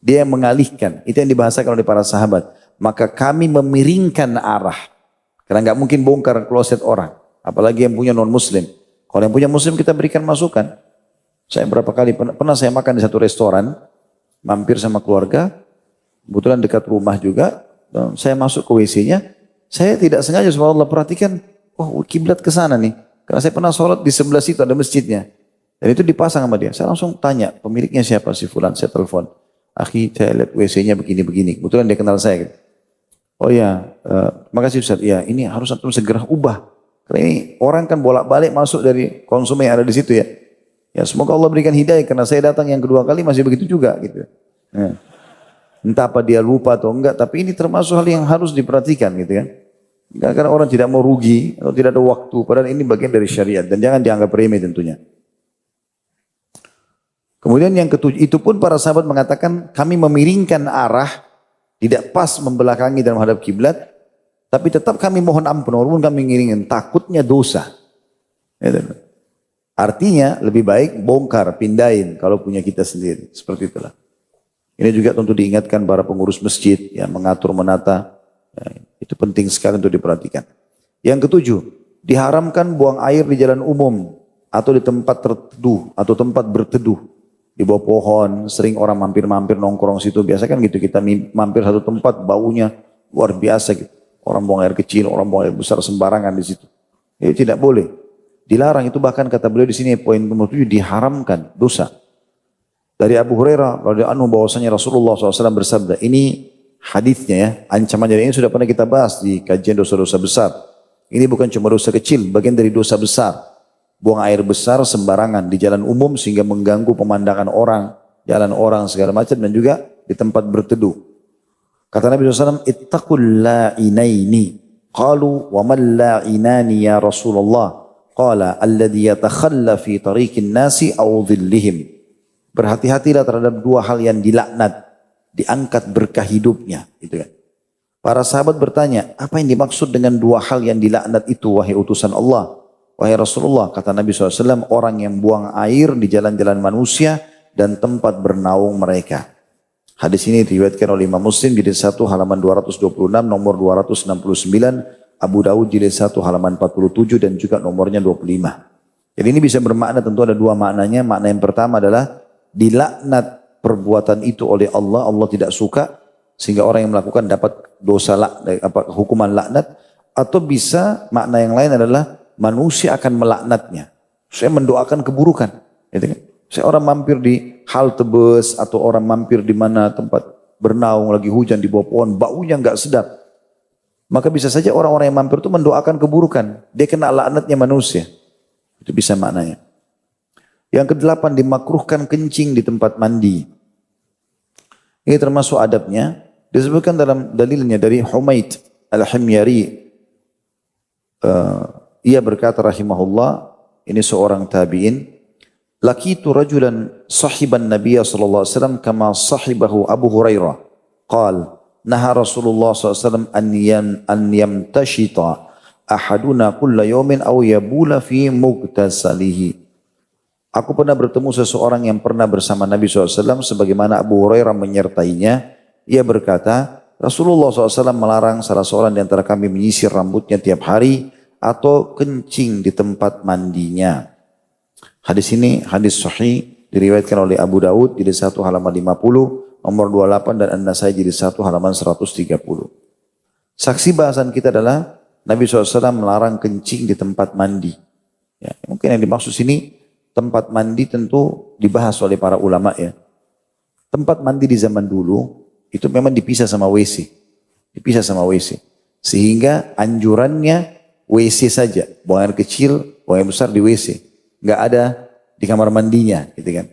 Dia yang mengalihkan. Itu yang dibahasakan oleh para sahabat. Maka kami memiringkan arah. Karena nggak mungkin bongkar kloset orang. Apalagi yang punya non-muslim. Kalau yang punya muslim kita berikan masukan. Saya berapa kali, pernah saya makan di satu restoran. Mampir sama keluarga. Kebetulan dekat rumah juga. Saya masuk ke WC-nya, saya tidak sengaja subhanallah perhatikan, oh kiblat ke sana nih. Karena saya pernah sholat di sebelah situ ada masjidnya. Dan itu dipasang sama dia. Saya langsung tanya, pemiliknya siapa si fulan? Saya telepon. Akhi, saya lihat WC-nya begini-begini. Kebetulan dia kenal saya. Gitu. Oh ya, makasih Ustaz. Ya, ini harus antum segera ubah. Karena ini orang kan bolak-balik masuk dari konsumen yang ada di situ ya. Ya semoga Allah berikan hidayah karena saya datang yang kedua kali masih begitu juga gitu. Ya. Entah apa dia lupa atau enggak, tapi ini termasuk hal yang harus diperhatikan gitu kan. Karena orang tidak mau rugi atau tidak ada waktu, padahal ini bagian dari syariat dan jangan dianggap remeh tentunya. Kemudian yang ketujuh, itu pun para sahabat mengatakan kami memiringkan arah, tidak pas membelakangi dan menghadap kiblat, tapi tetap kami mohon ampun, walaupun kami ngiringin, takutnya dosa. Artinya lebih baik bongkar, pindahin kalau punya kita sendiri. Seperti itulah. Ini juga tentu diingatkan para pengurus masjid yang mengatur menata. Ya, itu penting sekali untuk diperhatikan. Yang ketujuh, diharamkan buang air di jalan umum atau di tempat terteduh atau tempat berteduh. Di bawah pohon, sering orang mampir-mampir nongkrong situ. Biasa kan gitu, kita mampir satu tempat baunya luar biasa gitu. Orang buang air kecil, orang buang air besar sembarangan di situ. Itu tidak boleh. Dilarang, itu bahkan kata beliau di sini poin nomor 7 diharamkan, dosa. Dari Abu Hurairah radhiyallahu anhu bahwasanya Rasulullah SAW bersabda, ini hadisnya ya, ancamannya ini sudah pernah kita bahas di kajian dosa-dosa besar. Ini bukan cuma dosa kecil, bagian dari dosa besar. Buang air besar sembarangan di jalan umum sehingga mengganggu pemandangan orang, jalan orang segala macam dan juga di tempat berteduh. Kata Nabi SAW, ittaqul la'inaini. Qalu wa man la'inani ya Rasulullah. Qala alladhi yatakhalla fi tariqin nasi au dhillihim. Berhati-hatilah terhadap dua hal yang dilaknat, diangkat berkah hidupnya, gitu kan. Para sahabat bertanya, apa yang dimaksud dengan dua hal yang dilaknat itu wahai utusan Allah? Wahai Rasulullah, kata Nabi SAW, orang yang buang air di jalan-jalan manusia dan tempat bernaung mereka. Hadis ini diriwayatkan oleh Imam Muslim jilid 1 halaman 226, nomor 269, Abu Daud jilid 1 halaman 47 dan juga nomornya 25. Jadi ini bisa bermakna, tentu ada dua maknanya. Makna yang pertama adalah dilaknat perbuatan itu oleh Allah, Allah tidak suka sehingga orang yang melakukan dapat dosa hukuman laknat. Atau bisa makna yang lain adalah manusia akan melaknatnya. Saya mendoakan keburukan. Gitu kan? Saya orang mampir di halte bus atau orang mampir di mana tempat bernaung lagi hujan di bawah pohon, baunya nggak sedap. Maka bisa saja orang-orang yang mampir itu mendoakan keburukan. Dia kena laknatnya manusia. Itu bisa maknanya. Yang kedelapan, dimakruhkan kencing di tempat mandi. Ini termasuk adabnya. Disebutkan dalam dalilnya dari Humaid Al-Himyari. Ia berkata rahimahullah, ini seorang tabi'in, lakitu rajulan sahiban Nabiya sallallahu alaihi wasallam kama sahibahu Abu Hurairah. Qal, naha Rasulullah sallallahu alaihi wasallam an yamtashita ahaduna kulla yawmin aw yabula fi mugtasalihi. Aku pernah bertemu seseorang yang pernah bersama Nabi SAW sebagaimana Abu Hurairah menyertainya. Ia berkata, Rasulullah SAW melarang salah seorang di antara kami menyisir rambutnya tiap hari atau kencing di tempat mandinya. Hadis ini hadis sahih diriwayatkan oleh Abu Daud jilid 1 halaman 50, nomor 28 dan An-Nasai jilid 1 halaman 130. Saksi bahasan kita adalah Nabi SAW melarang kencing di tempat mandi. Ya, mungkin yang dimaksud sini tempat mandi tentu dibahas oleh para ulama ya. Tempat mandi di zaman dulu itu memang dipisah sama WC. Dipisah sama WC. Sehingga anjurannya WC saja. Buang air kecil, buang air besar di WC. Nggak ada di kamar mandinya gitu kan.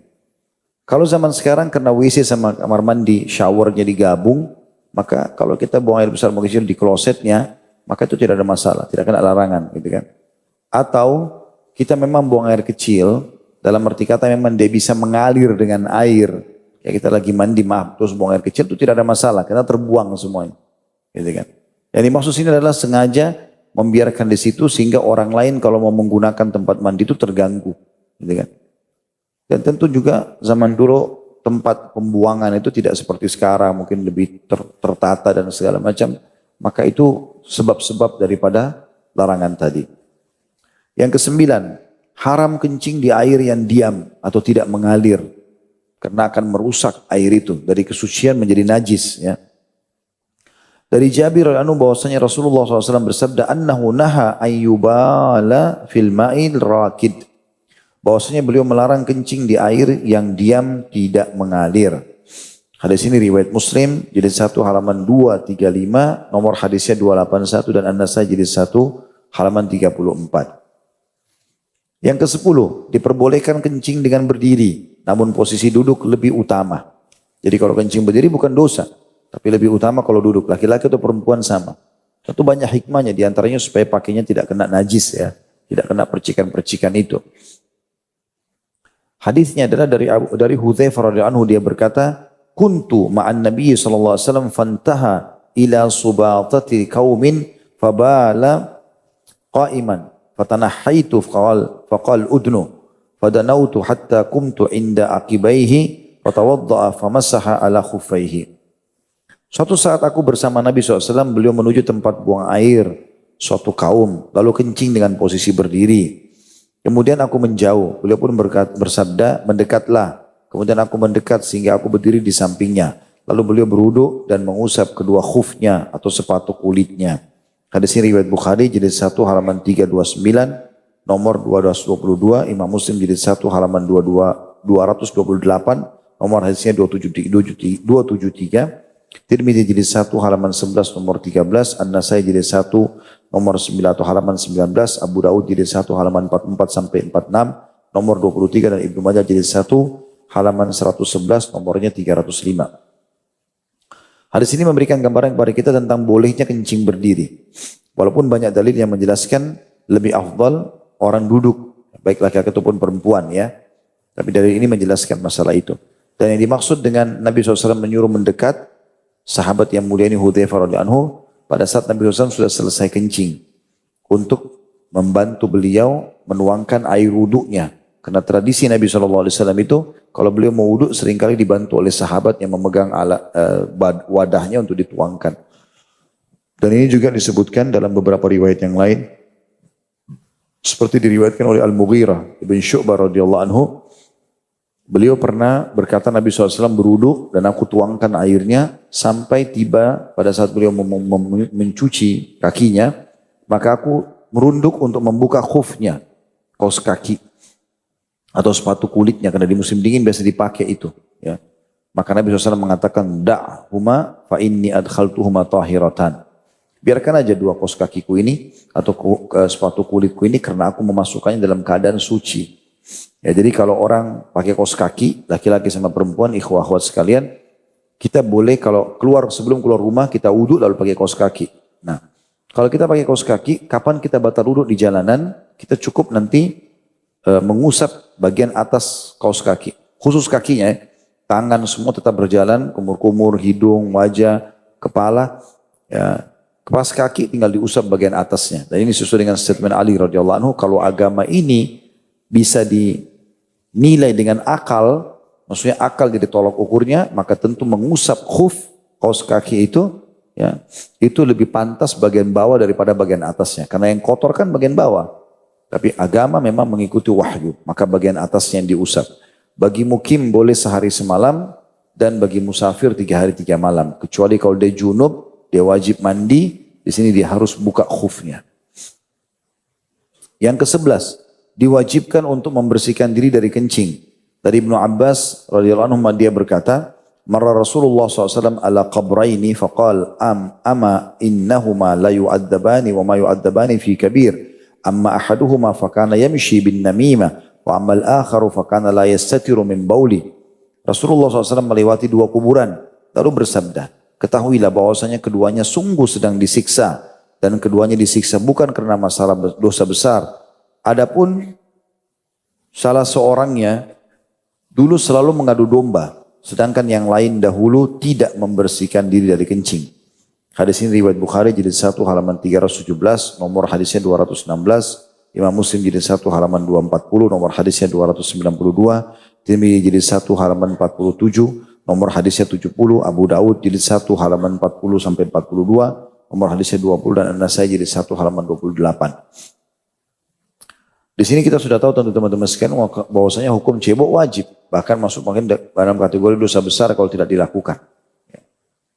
Kalau zaman sekarang karena WC sama kamar mandi, showernya digabung, maka kalau kita buang air besar, buang air kecil di klosetnya, maka itu tidak ada masalah. Tidak kena larangan gitu kan. Atau kita memang buang air kecil, dalam arti kata memang dia bisa mengalir dengan air. Ya kita lagi mandi, maaf, terus buang air kecil itu tidak ada masalah, karena terbuang semuanya. Gitu kan. Yang dimaksud sini adalah sengaja membiarkan di situ sehingga orang lain kalau mau menggunakan tempat mandi itu terganggu. Gitu kan. Dan tentu juga zaman dulu tempat pembuangan itu tidak seperti sekarang, mungkin lebih tertata dan segala macam. Maka itu sebab-sebab daripada larangan tadi. Yang kesembilan, haram kencing di air yang diam atau tidak mengalir. Karena akan merusak air itu. Dari kesucian menjadi najis. Ya. Dari Jabir radhiyallahu anhu bahwasanya Rasulullah SAW bersabda, annahu naha ayyubala fil ma'il rakid. Bahwasanya beliau melarang kencing di air yang diam tidak mengalir. Hadis ini riwayat Muslim, jilid 1 halaman 235, nomor hadisnya 281 dan An-Nasai jilid 1 halaman 34. Yang ke-10, diperbolehkan kencing dengan berdiri, namun posisi duduk lebih utama. Jadi kalau kencing berdiri bukan dosa, tapi lebih utama kalau duduk. Laki-laki atau perempuan sama. Tentu banyak hikmahnya, diantaranya supaya pakainya tidak kena najis ya, tidak kena percikan-percikan itu. Hadisnya adalah dari Hudzaifah radhiyallahu anhu, dia berkata, kuntu ma'an Nabi sallallahu alaihi wasallam fantaha ila subatati qaumin fabala qa'iman fatanahaitu faqal udnu fadanautu hatta kumtu inda aqibaihi fatawadda'a famasaha ala khuffaihi. Suatu saat aku bersama Nabi SAW, beliau menuju tempat buang air suatu kaum, lalu kencing dengan posisi berdiri. Kemudian aku menjauh, beliau pun bersabda, mendekatlah. Kemudian aku mendekat sehingga aku berdiri di sampingnya. Lalu beliau berwudu dan mengusap kedua khufnya atau sepatu kulitnya. Hadis ini riwayat Bukhari jilid 1 halaman 329, nomor 222, Imam Muslim jilid 1 halaman 228, nomor hadisnya 273, Tirmidzi jilid 1 halaman 11 nomor 13, An-Nasai jilid 1 nomor 9 atau halaman 19, Abu Daud jilid 1 halaman 44 sampai 46, nomor 23 dan Ibnu Majah jilid 1 halaman 111 nomornya 305. Hadis ini memberikan gambaran kepada kita tentang bolehnya kencing berdiri. Walaupun banyak dalil yang menjelaskan lebih afdal orang duduk, baik laki-laki ataupun perempuan ya. Tapi dalil ini menjelaskan masalah itu. Dan yang dimaksud dengan Nabi SAW menyuruh mendekat, sahabat yang mulia ini Hudzaifah radhiyallahu anhu, pada saat Nabi SAW sudah selesai kencing, untuk membantu beliau menuangkan air wuduknya. Karena tradisi Nabi SAW itu, kalau beliau mau wuduk seringkali dibantu oleh sahabat yang memegang wadahnya untuk dituangkan. Dan ini juga disebutkan dalam beberapa riwayat yang lain, seperti diriwayatkan oleh Al-Mughirah Ibn Syu'bah radhiyallahu anhu, beliau pernah berkata Nabi SAW berwuduk dan aku tuangkan airnya sampai tiba pada saat beliau mencuci kakinya, maka aku merunduk untuk membuka khufnya, kaos kaki atau sepatu kulitnya, karena di musim dingin biasa dipakai itu. Ya. Maka Nabi SAW mengatakan, da'huma fa inni adkhaltuhuma tahiratan. Biarkan aja dua kaos kakiku ini atau sepatu kulitku ini karena aku memasukkannya dalam keadaan suci. Ya, jadi kalau orang pakai kaos kaki, laki-laki sama perempuan, ikhwah-ikhwat sekalian, kita boleh kalau sebelum keluar rumah kita wudhu lalu pakai kaos kaki. Nah, kalau kita pakai kaos kaki, kapan kita batal wudhu di jalanan, kita cukup nanti mengusap bagian atas kaos kaki. Khusus kakinya, tangan semua tetap berjalan, kumur-kumur, hidung, wajah, kepala, ya. Pas kaki tinggal diusap bagian atasnya. Dan ini sesuai dengan statement Ali radhiyallahu anhu, kalau agama ini bisa dinilai dengan akal, maksudnya akal jadi tolok ukurnya, maka tentu mengusap khuf, kaos kaki itu, ya, itu lebih pantas bagian bawah daripada bagian atasnya. Karena yang kotor kan bagian bawah. Tapi agama memang mengikuti wahyu, maka bagian atasnya yang diusap. Bagi mukim boleh sehari semalam, dan bagi musafir 3 hari 3 malam. Kecuali kalau dia junub, dia wajib mandi, di sini dia harus buka khufnya. Yang ke-11, diwajibkan untuk membersihkan diri dari kencing. Dari Ibnu Abbas radhiyallahu anhu dia berkata, marra Rasulullah SAW ala qabraini faqal ama innahuma la yu'adzabani wa ma yu'adzabani fi kabir. Amma ahaduhuma fakana yamshi bin namimah wa ammal akharu fakana la yastatiru min bauli. Rasulullah SAW melewati 2 kuburan lalu bersabda, ketahuilah bahwasanya keduanya sungguh sedang disiksa dan keduanya disiksa bukan karena masalah dosa besar. Adapun salah seorangnya dulu selalu mengadu domba, sedangkan yang lain dahulu tidak membersihkan diri dari kencing. Hadis ini riwayat Bukhari jilid 1 halaman 317, nomor hadisnya 216, Imam Muslim jilid 1 halaman 240, nomor hadisnya 292, Tirmidzi jilid 1 halaman 47, nomor hadisnya 70, Abu Daud jilid 1 halaman 40 sampai 42, nomor hadisnya 20 dan An-Nasai jilid 1 halaman 28. Di sini kita sudah tahu tentu teman-teman sekalian bahwasanya hukum cebok wajib, bahkan masuk mungkin dalam kategori dosa besar kalau tidak dilakukan.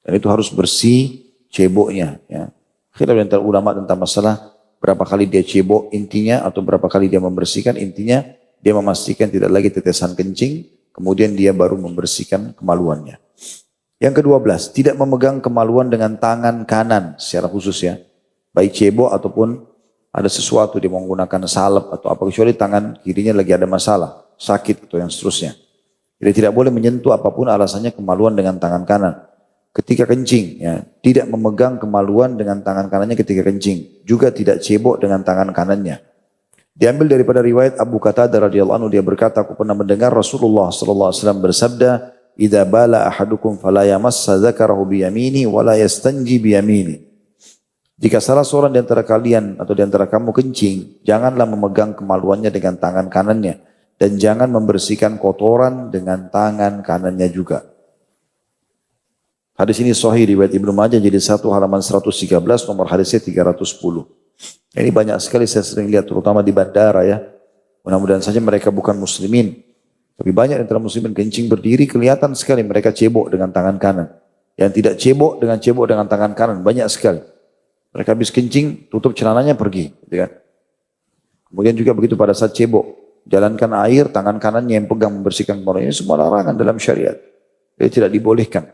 Dan itu harus bersih ceboknya. Ya. Khilaf antara ulama tentang masalah berapa kali dia cebok intinya atau berapa kali dia membersihkan intinya dia memastikan tidak lagi tetesan kencing, kemudian dia baru membersihkan kemaluannya. Yang ke-12, tidak memegang kemaluan dengan tangan kanan secara khusus ya. Baik cebok ataupun ada sesuatu dia menggunakan salep atau apa kecuali tangan kirinya lagi ada masalah, sakit atau yang seterusnya. Jadi tidak boleh menyentuh apapun alasannya kemaluan dengan tangan kanan. Ketika kencing, ya, tidak memegang kemaluan dengan tangan kanannya ketika kencing. Juga tidak cebok dengan tangan kanannya. Diambil daripada riwayat Abu Qatadah radhiyallahu anhu, dia berkata, aku pernah mendengar Rasulullah sallallahu alaihi wasallam bersabda, "Idza bala ahadukum fala yamassa dzakarahu bi yamini wa la yastanji bi yamini." Jika salah seorang di antara kalian atau di antara kamu kencing, janganlah memegang kemaluannya dengan tangan kanannya dan jangan membersihkan kotoran dengan tangan kanannya juga. Hadis ini sahih riwayat Ibnu Majah jadi 1 halaman 113 nomor hadisnya 310. Ini banyak sekali saya sering lihat terutama di bandara ya. Mudah-mudahan saja mereka bukan muslimin. Tapi banyak antara muslimin kencing berdiri kelihatan sekali mereka cebok dengan tangan kanan. Yang tidak cebok dengan tangan kanan banyak sekali. Mereka habis kencing tutup celananya pergi, gitu kan. Kemudian juga begitu pada saat cebok, jalankan air tangan kanannya yang pegang membersihkan kemaluan. Ini semua larangan dalam syariat. Jadi tidak dibolehkan.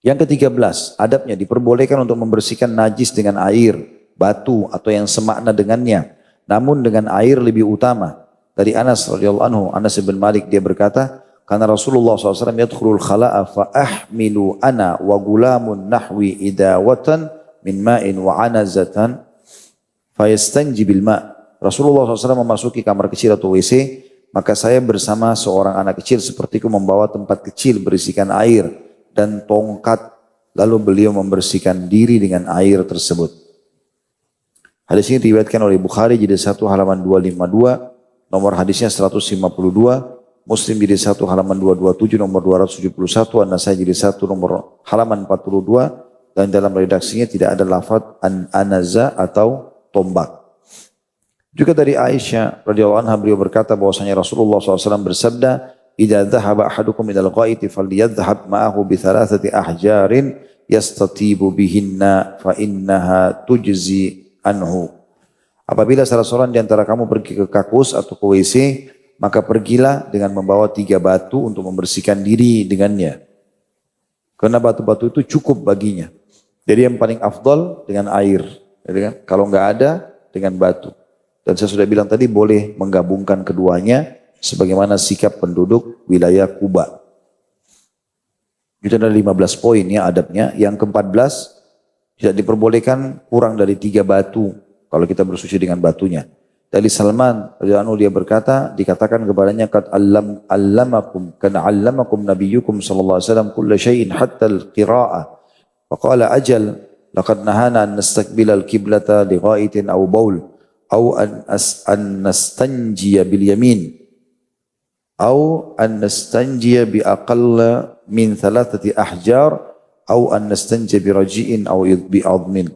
Yang ke-13, adabnya diperbolehkan untuk membersihkan najis dengan air, batu atau yang semakna dengannya. Namun dengan air lebih utama. Dari Anas radhiyallahu anhu, Anas bin Malik dia berkata, karena Rasulullah SAW yadkhulul khala'a fa'ahmilu ana wa gulamun nahwi idawatan min ma'in wa anazatan fayastanji bil ma'. Rasulullah SAW memasuki kamar kecil atau WC, maka saya bersama seorang anak kecil sepertiku membawa tempat kecil berisikan air dan tongkat, lalu beliau membersihkan diri dengan air tersebut. Hadis ini diriwayatkan oleh Bukhari jadi 1 halaman 252, nomor hadisnya 152, Muslim jadi 1 halaman 227 nomor 271, An-Nasai jadi 1 nomor halaman 42, dan dalam redaksinya tidak ada lafaz an-anaza atau tombak. Juga dari Aisyah radhiyallahu anha beliau berkata bahwasanya Rasulullah SAW bersabda, "Idza dhahaba ahadukum ila al-ghaiti falyadhhab ma'ahu bi 3 ahjarin yastatibu bihinna fa innaha tujzi anhu." Apabila salah seorang di antara kamu pergi ke kakus atau ke WC, maka pergilah dengan membawa 3 batu untuk membersihkan diri dengannya. Karena batu-batu itu cukup baginya. Jadi yang paling afdal dengan air. Jadi kan? Kalau enggak ada dengan batu. Dan saya sudah bilang tadi boleh menggabungkan keduanya sebagaimana sikap penduduk wilayah Kuba. Itu ada 15 poin ya adabnya. Yang ke-14 tidak diperbolehkan kurang dari 3 batu kalau kita bersuci dengan batunya. Dari Salman radhiyallahu anhu dia berkata, dikatakan kepadanya qad allamakum kana allamakum nabiyyukum sallallahu alaihi wasallam kull syai'in hatta al-qira'ah. Faqala ajal laqad nahana an nastaqbila al-qiblata li ghaitin aw baul aw an nastanjiya bil yamin aw an nastanjiya bi aqalla min 3 ahjar aw an nastanjiya bi raji'in aw bi admin.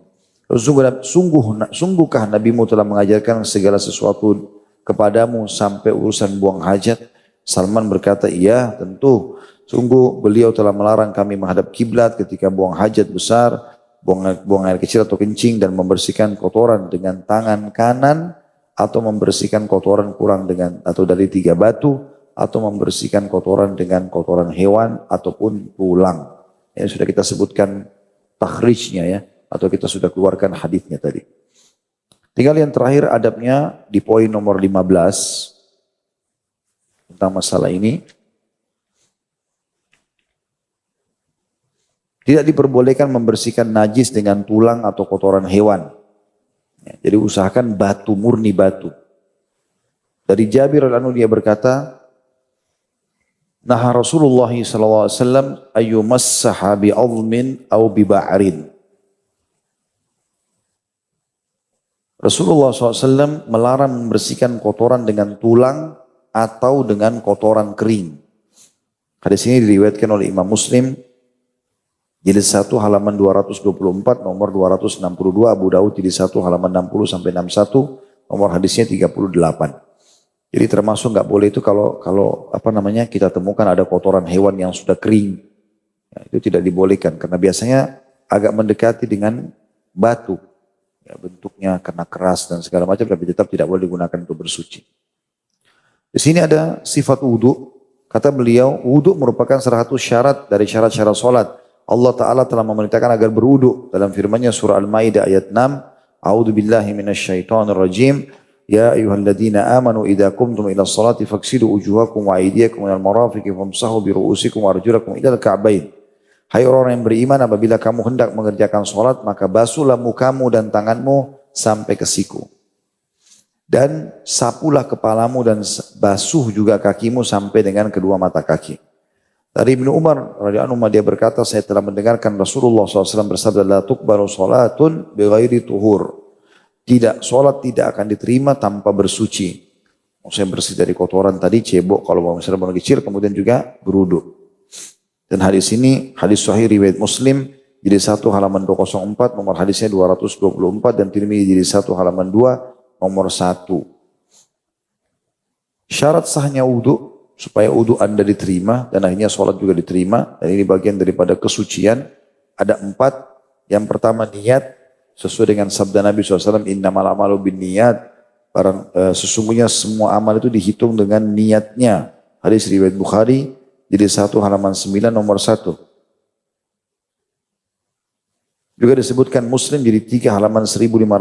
Sungguhkah Nabimu telah mengajarkan segala sesuatu kepadamu sampai urusan buang hajat? Salman berkata, iya tentu. Sungguh beliau telah melarang kami menghadap kiblat ketika buang hajat besar, buang air kecil atau kencing dan membersihkan kotoran dengan tangan kanan atau membersihkan kotoran kurang dengan atau dari 3 batu atau membersihkan kotoran dengan kotoran hewan ataupun tulang. Yang sudah kita sebutkan takhrijnya ya. Atau kita sudah keluarkan hadisnya tadi. Tinggal yang terakhir adabnya di poin nomor 15 tentang masalah ini. Tidak diperbolehkan membersihkan najis dengan tulang atau kotoran hewan. Jadi usahakan batu, murni batu. Dari Jabir radhiyallahu anhu dia berkata, "Naha Rasulullah sallallahu alaihi wasallam ayyumassaha bi 'azmin aw bi ba'rin." Rasulullah SAW melarang membersihkan kotoran dengan tulang atau dengan kotoran kering. Hadis ini diriwayatkan oleh Imam Muslim, jilid 1 halaman 224 nomor 262, Abu Daud jilid 1 halaman 60 sampai 61, nomor hadisnya 38. Jadi termasuk nggak boleh itu kalau kita temukan ada kotoran hewan yang sudah kering. Ya, itu tidak dibolehkan karena biasanya agak mendekati dengan batu. Ya, bentuknya karena keras dan segala macam, tapi tetap tidak boleh digunakan untuk bersuci. Di sini ada sifat wudu. Kata beliau, wudu merupakan salah satu syarat dari syarat-syarat solat. Allah Ta'ala telah memerintahkan agar berwudu dalam firman-Nya surah Al-Maidah ayat 6. A'udzu billahi minasyaitonir rajim. Ya ayyuhalladzina amanu idza qumtum ila sholati faghsilu wujuhakum wa aydiyakum minal marafiqi famsahu bi ru'usikum wa arjulakum ilal ka'bain. Hai orang yang beriman, apabila kamu hendak mengerjakan salat, maka basuhlah mukamu dan tanganmu sampai ke siku. Dan sapulah kepalamu dan basuh juga kakimu sampai dengan kedua mata kaki. Dari Ibnu Umar radhiyallahu anhu dia berkata, saya telah mendengarkan Rasulullah SAW bersabda, la tuqbalu salatun bighairi tuhur. Tidak, salat tidak akan diterima tanpa bersuci. Maksudnya bersih dari kotoran tadi, cebok kalau mau misalnya mau kecil, kemudian juga berwudu. Dan hadis ini, hadis sahih riwayat Muslim, jadi 1 halaman 204, nomor hadisnya 224, dan Tirmidzi jadi 1 halaman 2, nomor 1. Syarat sahnya wudu, supaya wudu Anda diterima, dan akhirnya sholat juga diterima, dan ini bagian daripada kesucian, ada 4. Yang pertama niat, sesuai dengan sabda Nabi SAW, innamal a'malu binniyat, sesungguhnya semua amal itu dihitung dengan niatnya. Hadis riwayat Bukhari, jadi 1 halaman 9 nomor 1. Juga disebutkan Muslim jadi 3 halaman 1515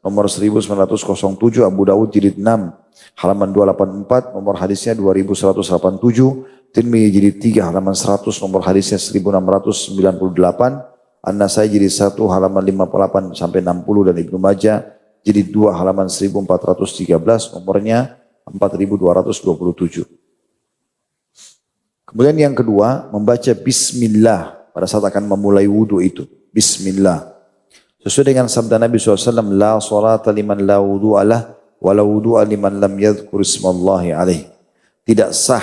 nomor 1907, Abu Dawud jilid 6 halaman 284 nomor hadisnya 2187, Tirmidzi jilid 3 halaman 100 nomor hadisnya 1698, An-Nasai jilid 1 halaman 58 sampai 60 dan Ibnu Majah jilid 2 halaman 1413 nomornya 4227. Kemudian yang kedua, membaca bismillah pada saat akan memulai wudu itu. Bismillah. Sesuai dengan sabda Nabi SAW, la salata liman la wudu'alah, wa la wudu'a liman lam yadhkur ismallahi alaih. Tidak sah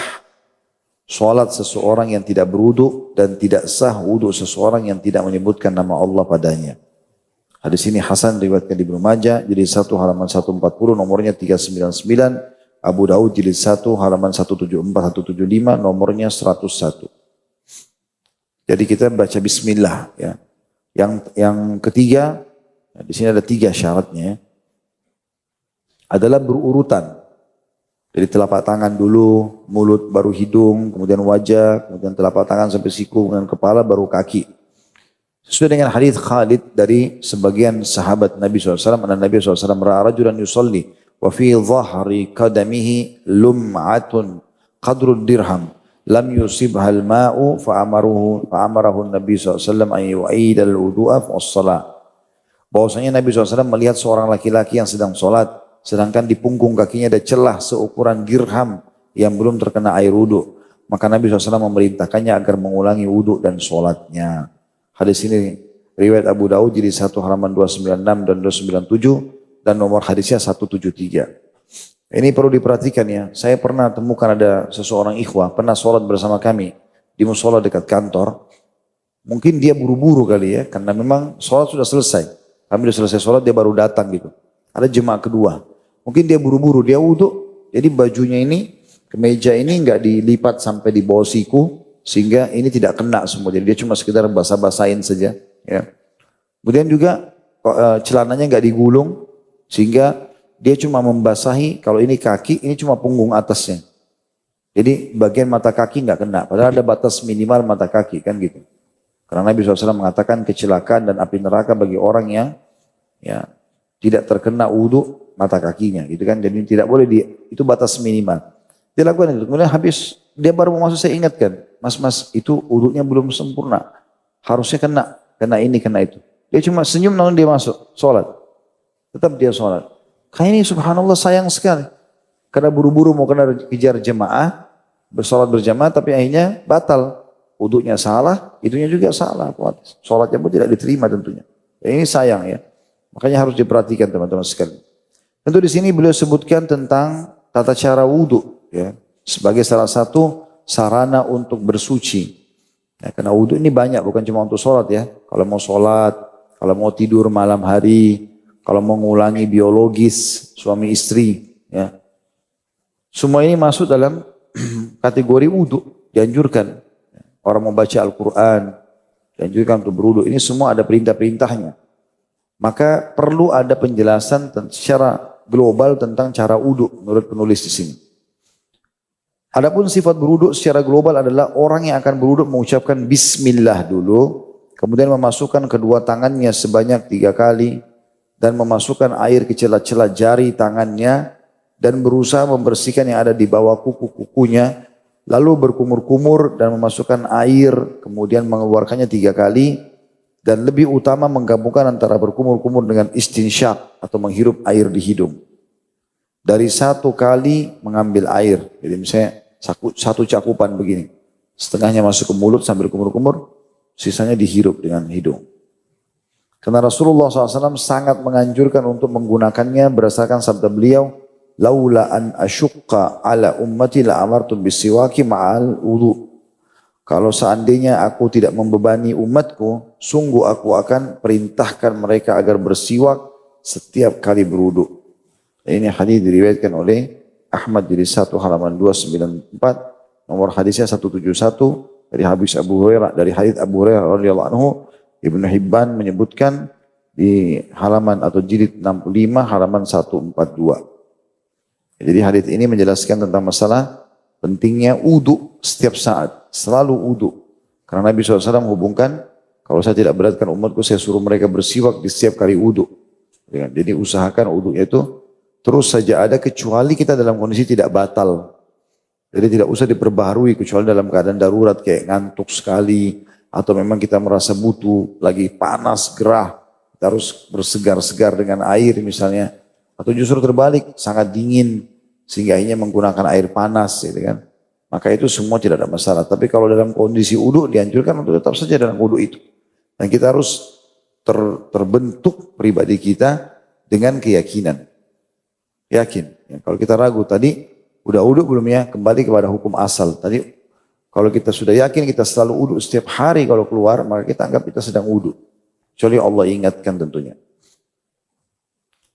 salat seseorang yang tidak berwudu, dan tidak sah wudu seseorang yang tidak menyebutkan nama Allah padanya. Hadis ini Hasan riwayatkan di Ibnu Majah, jadi 1 halaman 140, nomornya 399, Abu Dawud jilid 1 halaman 174 175 nomornya 101. Jadi kita baca bismillah ya. Yang ketiga, di sini ada 3 syaratnya. Adalah berurutan. Jadi telapak tangan dulu, mulut baru hidung, kemudian wajah, kemudian telapak tangan sampai siku, kemudian kepala baru kaki. Sesuai dengan hadis Khalid dari sebagian sahabat Nabi SAW, Nabi SAW ra'a rajulan yusalli wa fi dhahri qadamihi lum'atun qadrud dirham lam yusibhal ma'u fa'amarahu Nabi SAW an yu'id al-wudu'a fa'as-salah. Bahwasanya Nabi SAW melihat seorang laki-laki yang sedang sholat, sedangkan di punggung kakinya ada celah seukuran dirham yang belum terkena air wudu. Maka Nabi SAW memerintahkannya agar mengulangi wudu dan sholatnya. Hadis ini riwayat Abu Dawud jadi 1 halaman 296 dan 297 dan nomor hadisnya 173. Ini perlu diperhatikan ya. Saya pernah temukan ada seseorang ikhwah pernah sholat bersama kami di musola dekat kantor. Mungkin dia buru-buru kali ya, karena memang sholat sudah selesai. Kami sudah selesai sholat, dia baru datang gitu. Ada jemaah kedua. Mungkin dia buru-buru, dia wudhu. Jadi bajunya ini, kemeja ini nggak dilipat sampai di bawah siku, sehingga ini tidak kena semua. Jadi dia cuma sekedar basah-basahin saja. Ya. Kemudian juga celananya nggak digulung, sehingga dia cuma membasahi, kalau ini kaki, ini cuma punggung atasnya. Jadi bagian mata kaki nggak kena. Padahal ada batas minimal mata kaki kan gitu. Karena Nabi SAW mengatakan kecelakaan dan api neraka bagi orang yang ya tidak terkena wudu mata kakinya gitu kan. Jadi tidak boleh itu batas minimal. Dia lakukan itu. Kemudian habis dia baru mau masuk, saya ingatkan, mas itu wudunya belum sempurna. Harusnya kena ini kena itu. Dia cuma senyum namun dia masuk sholat. Tetap dia sholat. Kayak ini subhanallah sayang sekali. Karena buru-buru mau kena kejar jemaah, bersolat berjamaah, tapi akhirnya batal. Wudunya salah, itunya juga salah. Sholatnya pun tidak diterima tentunya. Ya, ini sayang ya. Makanya harus diperhatikan teman-teman sekalian. Tentu di sini beliau sebutkan tentang tata cara wudu ya, sebagai salah satu sarana untuk bersuci. Ya, karena wudu ini banyak, bukan cuma untuk sholat ya. Kalau mau sholat, kalau mau tidur malam hari, kalau mau mengulangi biologis suami istri, ya, semua ini masuk dalam kategori wudu, dianjurkan. Orang mau baca Al-Quran, dianjurkan untuk berwudu. Ini semua ada perintah-perintahnya. Maka perlu ada penjelasan secara global tentang cara wudu menurut penulis di sini. Adapun sifat berwudu secara global adalah orang yang akan berwudu mengucapkan bismillah dulu, kemudian memasukkan kedua tangannya sebanyak 3 kali dan memasukkan air ke celah-celah jari tangannya dan berusaha membersihkan yang ada di bawah kuku-kukunya, lalu berkumur-kumur dan memasukkan air, kemudian mengeluarkannya 3 kali, dan lebih utama menggabungkan antara berkumur-kumur dengan istinsyak atau menghirup air di hidung. Dari 1 kali mengambil air, jadi misalnya 1 cakupan begini, setengahnya masuk ke mulut sambil kumur-kumur, sisanya dihirup dengan hidung. Karena Rasulullah SAW sangat menganjurkan untuk menggunakannya berdasarkan sabda beliau, laula an asyukka ala ummati la amartum bisiwaki ma'al wudu. Kalau seandainya aku tidak membebani umatku, sungguh aku akan perintahkan mereka agar bersiwak setiap kali berwudu. Ini hadis diriwayatkan oleh Ahmad jadi 1 halaman 294, nomor hadisnya 171 dari hadis Abu Hurairah, dari hadis Abu Hurairah radhiyallahu anhu. Ibnu Hibban menyebutkan di halaman atau jilid 65 halaman 142. Jadi hadis ini menjelaskan tentang masalah pentingnya wudu setiap saat, selalu wudu. Karena Nabi SAW menghubungkan, kalau saya tidak beratkan umatku, saya suruh mereka bersiwak di setiap kali wudu. Jadi usahakan wudunya itu terus saja ada, kecuali kita dalam kondisi tidak batal. Jadi tidak usah diperbaharui kecuali dalam keadaan darurat kayak ngantuk sekali, atau memang kita merasa butuh, lagi panas, gerah, kita harus bersegar-segar dengan air misalnya. Atau justru terbalik, sangat dingin, sehingga akhirnya menggunakan air panas, gitu kan. Maka itu semua tidak ada masalah. Tapi kalau dalam kondisi wudu, dianjurkan untuk tetap saja dalam wudu itu. Dan kita harus terbentuk pribadi kita dengan keyakinan. Yakin. Ya, kalau kita ragu tadi, udah wudu belum ya? Kembali kepada hukum asal. Tadi kalau kita sudah yakin kita selalu wudu setiap hari kalau keluar, maka kita anggap kita sedang wudu. Kecuali Allah ingatkan tentunya.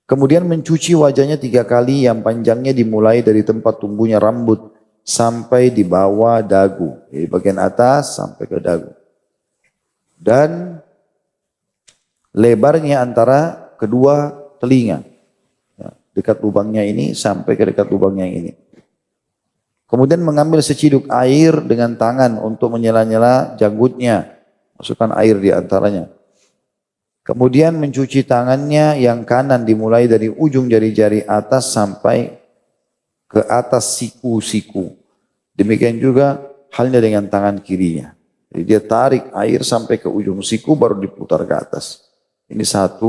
Kemudian mencuci wajahnya 3 kali yang panjangnya dimulai dari tempat tumbuhnya rambut sampai di bawah dagu. Jadi bagian atas sampai ke dagu. Dan lebarnya antara kedua telinga. Dekat lubangnya ini sampai ke dekat lubangnya yang ini. Kemudian mengambil seciduk air dengan tangan untuk menyela-nyela janggutnya. Masukkan air di antaranya. Kemudian mencuci tangannya yang kanan dimulai dari ujung jari-jari atas sampai ke atas siku-siku. Demikian juga halnya dengan tangan kirinya. Jadi dia tarik air sampai ke ujung siku baru diputar ke atas. Ini 1,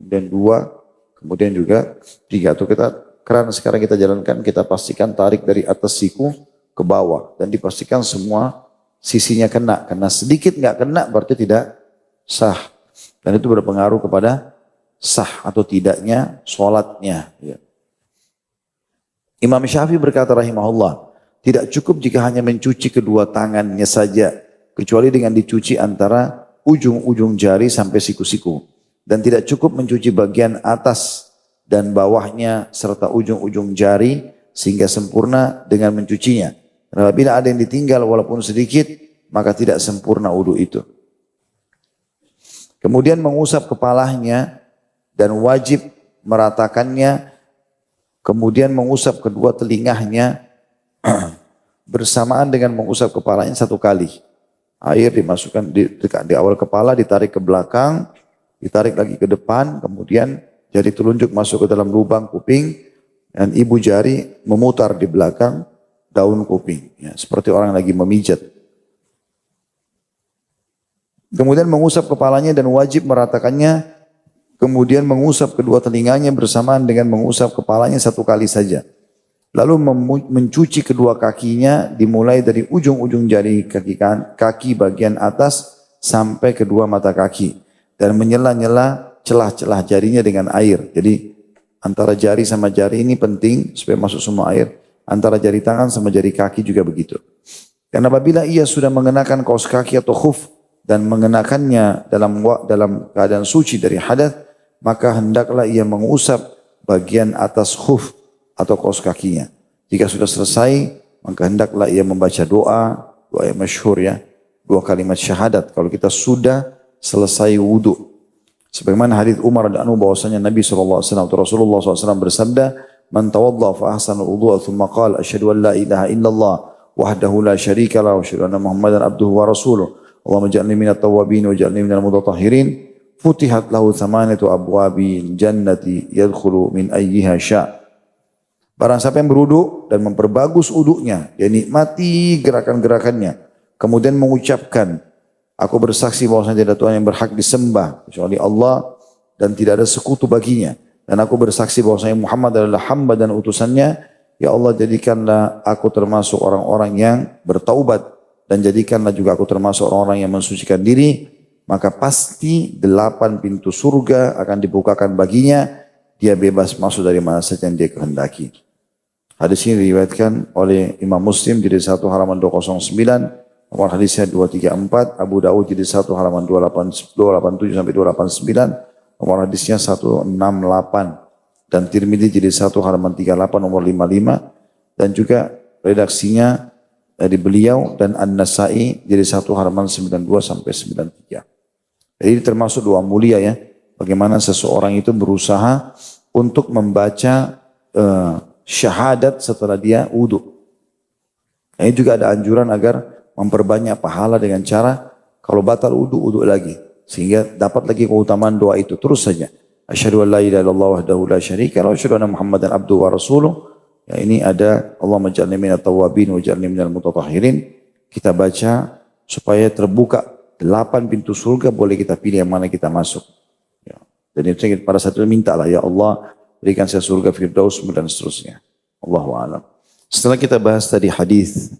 dan 2, kemudian juga 3. Atau kita keran sekarang kita jalankan, kita pastikan tarik dari atas siku ke bawah. Dan dipastikan semua sisinya kena. Karena sedikit nggak kena berarti tidak sah. Dan itu berpengaruh kepada sah atau tidaknya sholatnya. Ya. Imam Syafi'i berkata rahimahullah, tidak cukup jika hanya mencuci kedua tangannya saja. Kecuali dengan dicuci antara ujung-ujung jari sampai siku-siku. Dan tidak cukup mencuci bagian atas dan bawahnya serta ujung-ujung jari sehingga sempurna dengan mencucinya. Karena bila ada yang ditinggal walaupun sedikit, maka tidak sempurna wudu itu. Kemudian mengusap kepalanya dan wajib meratakannya. Kemudian mengusap kedua telinganya bersamaan dengan mengusap kepalanya 1 kali. Air dimasukkan di awal kepala, ditarik ke belakang, ditarik lagi ke depan, kemudian jari telunjuk masuk ke dalam lubang kuping dan ibu jari memutar di belakang daun kuping. Ya, seperti orang lagi memijat. Kemudian mengusap kepalanya dan wajib meratakannya. Kemudian mengusap kedua telinganya bersamaan dengan mengusap kepalanya 1 kali saja. Lalu mencuci kedua kakinya dimulai dari ujung-ujung jari kaki bagian atas sampai kedua mata kaki. Dan menyela-nyela celah-celah jarinya dengan air. Jadi antara jari sama jari ini penting supaya masuk semua air. Antara jari tangan sama jari kaki juga begitu. Karena apabila ia sudah mengenakan kaos kaki atau khuf dan mengenakannya dalam keadaan suci dari hadas, maka hendaklah ia mengusap bagian atas khuf atau kaos kakinya. Jika sudah selesai, maka hendaklah ia membaca doa yang masyhur ya. dua kalimat syahadat kalau kita sudah selesai wudu. Sebagaimana hadis Umar dan bahwasanya Nabi SAW atau Rasulullah SAW bersabda, "Man tawadda fa ahsana al-wudu'a thumma qala asyhadu an la ilaha illallah wahdahu la syarika lahu wa asyhadu anna Muhammadan abduhu wa rasuluh. Allahumma ij'alni minat tawwabin wa ij'alni minal mutatahhirin. Futihat lahu thamaniyatu abwabil jannati yadkhulu min ayyiha sya'." Barang siapa yang berwudu dan memperbagus wudunya, dia nikmati gerakan-gerakannya, kemudian mengucapkan, "Aku bersaksi bahwasanya tidak ada Tuhan yang berhak disembah kecuali Allah dan tidak ada sekutu baginya. Dan aku bersaksi bahwasanya Muhammad adalah hamba dan utusannya. Ya Allah, jadikanlah aku termasuk orang-orang yang bertaubat dan jadikanlah juga aku termasuk orang-orang yang mensucikan diri. Maka pasti 8 pintu surga akan dibukakan baginya. Dia bebas masuk dari mana saja yang dia kehendaki." Hadis ini diriwayatkan oleh Imam Muslim jilid 1 halaman 209, nomor hadisnya 234, Abu Dawud jilid 1 halaman 287 sampai 289, nomor hadisnya 168, dan Tirmidzi jilid 1 halaman 38 nomor 55, dan juga redaksinya dari beliau dan An-Nasai jilid 1 halaman 92 sampai 93. Jadi ini termasuk doa mulia ya, bagaimana seseorang itu berusaha untuk membaca syahadat setelah dia wudu. Ini juga ada anjuran agar memperbanyak pahala dengan cara kalau batal wudu, wudu lagi. Sehingga dapat lagi keutamaan doa itu. Terus saja. Asyhadu an la ilaha illallah wahdahu la syarika lahu wa asyhadu anna Muhammadan abduhu wa rasuluh. Ya, ini ada Allahumma ij'alni minat tawwabin wa ij'alni minal mutatahhirin. Kita baca supaya terbuka 8 pintu surga, boleh kita pilih yang mana kita masuk. Ya. Dan itu pada saat itu mintalah, ya Allah, berikan saya surga Firdaus dan seterusnya. Allahu a'lam. Setelah kita bahas tadi hadis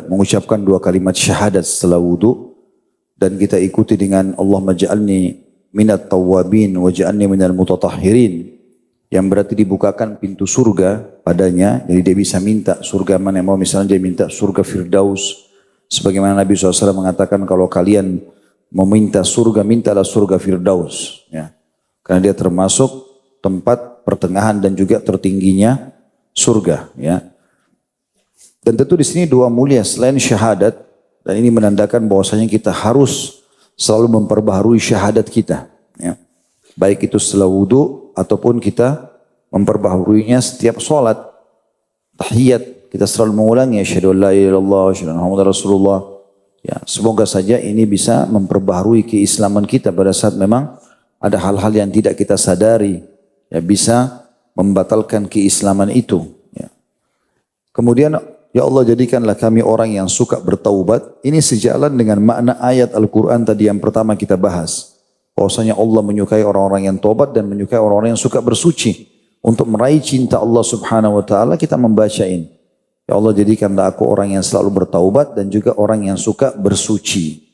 mengucapkan 2 kalimat syahadat setelah wudu dan kita ikuti dengan Allahumma ja'alni minat tawwabin wa ja'alni minal mutatahhirin, yang berarti dibukakan pintu surga padanya, jadi dia bisa minta surga mana yang mau. Misalnya dia minta surga Firdaus, sebagaimana Nabi SAW mengatakan kalau kalian meminta surga, mintalah surga Firdaus, ya. Karena dia termasuk tempat pertengahan dan juga tertingginya surga, ya. Dan tentu di sini doa mulia selain syahadat, dan ini menandakan bahwasanya kita harus selalu memperbaharui syahadat kita, ya. Baik itu setelah wudu ataupun kita memperbaharuinya setiap sholat. Tahiyat kita selalu mengulangi asyhadu an la ilaha illallah wa asyhadu anna Muhammadar Rasulullah. Ya, semoga saja ini bisa memperbaharui keislaman kita pada saat memang ada hal-hal yang tidak kita sadari, ya, bisa membatalkan keislaman itu, ya. Kemudian, ya Allah, jadikanlah kami orang yang suka bertaubat. Ini sejalan dengan makna ayat Al-Quran tadi yang pertama kita bahas. Bahwasanya Allah menyukai orang-orang yang taubat dan menyukai orang-orang yang suka bersuci. Untuk meraih cinta Allah Subhanahu wa taala kita membacain, ya Allah, jadikanlah aku orang yang selalu bertaubat dan juga orang yang suka bersuci.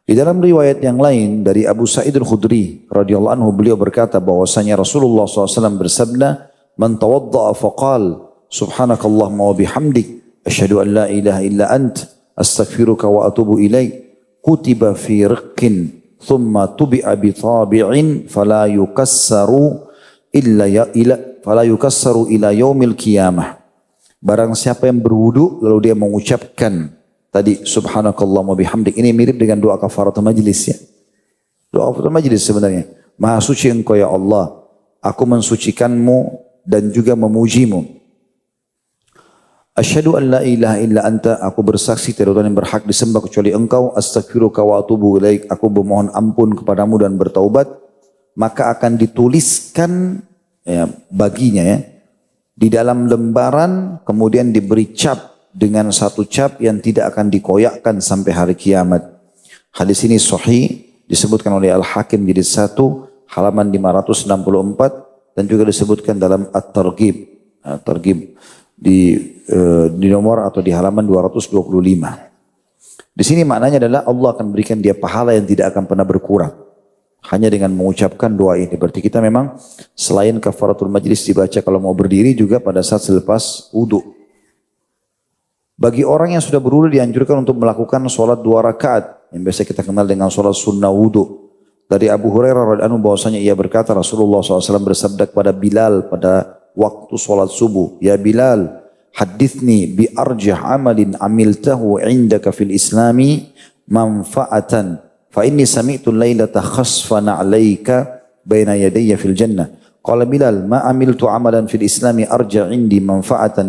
Di dalam riwayat yang lain dari Abu Sa'id Al-Khudri radhiyallahu anhu, beliau berkata bahwasanya Rasulullah SAW bersabda, "Man tawadda'a faqal subhanakallahumma wa bihamdik asyhadu an la ilaha illa ant astaghfiruka wa atubu ilaik kutiba fi riqqin thumma tubi'a bi tabi'in fala yukassaru ila yaumil qiyamah." Barang siapa yang berwudu lalu dia mengucapkan tadi subhanakallahumma bihamdik, ini mirip dengan doa kafaratul majlis, ya. Doa kafaratul majlis sebenarnya. Maha suci engkau ya Allah, aku mensucikanmu dan juga memujimu. Asyhadu an la ilaha illa anta, aku bersaksi tiada Tuhan yang berhak disembah kecuali engkau. Astaghfiruka wa atubu ilaik, aku bermohon ampun kepadamu dan bertaubat. Maka akan dituliskan, ya, baginya, ya, di dalam lembaran, kemudian diberi cap dengan satu cap yang tidak akan dikoyakkan sampai hari kiamat. Hadis ini sahih, disebutkan oleh Al-Hakim jilid 1 halaman 564 dan juga disebutkan dalam At-Targhib. At-Targhib di nomor atau di halaman 225. Di sini maknanya adalah Allah akan berikan dia pahala yang tidak akan pernah berkurang hanya dengan mengucapkan doa ini. Berarti kita memang selain kafaratul majlis dibaca kalau mau berdiri, juga pada saat selepas wudu. Bagi orang yang sudah berwudu dianjurkan untuk melakukan sholat 2 rakaat yang biasa kita kenal dengan sholat sunnah wudu. Dari Abu Hurairah radhiyallahu anhu bahwasanya ia berkata, Rasulullah SAW bersabda kepada Bilal pada waktu sholat subuh, "Ya Bilal, hadithni bi arjah amalin amiltahu indaka fil islami manfa'atan fa inni sami'tu lailata khasfan 'alaika baina yadayya fil jannah. Qala Bilal ma amiltu amalan fil islami arja' indi manfa'atan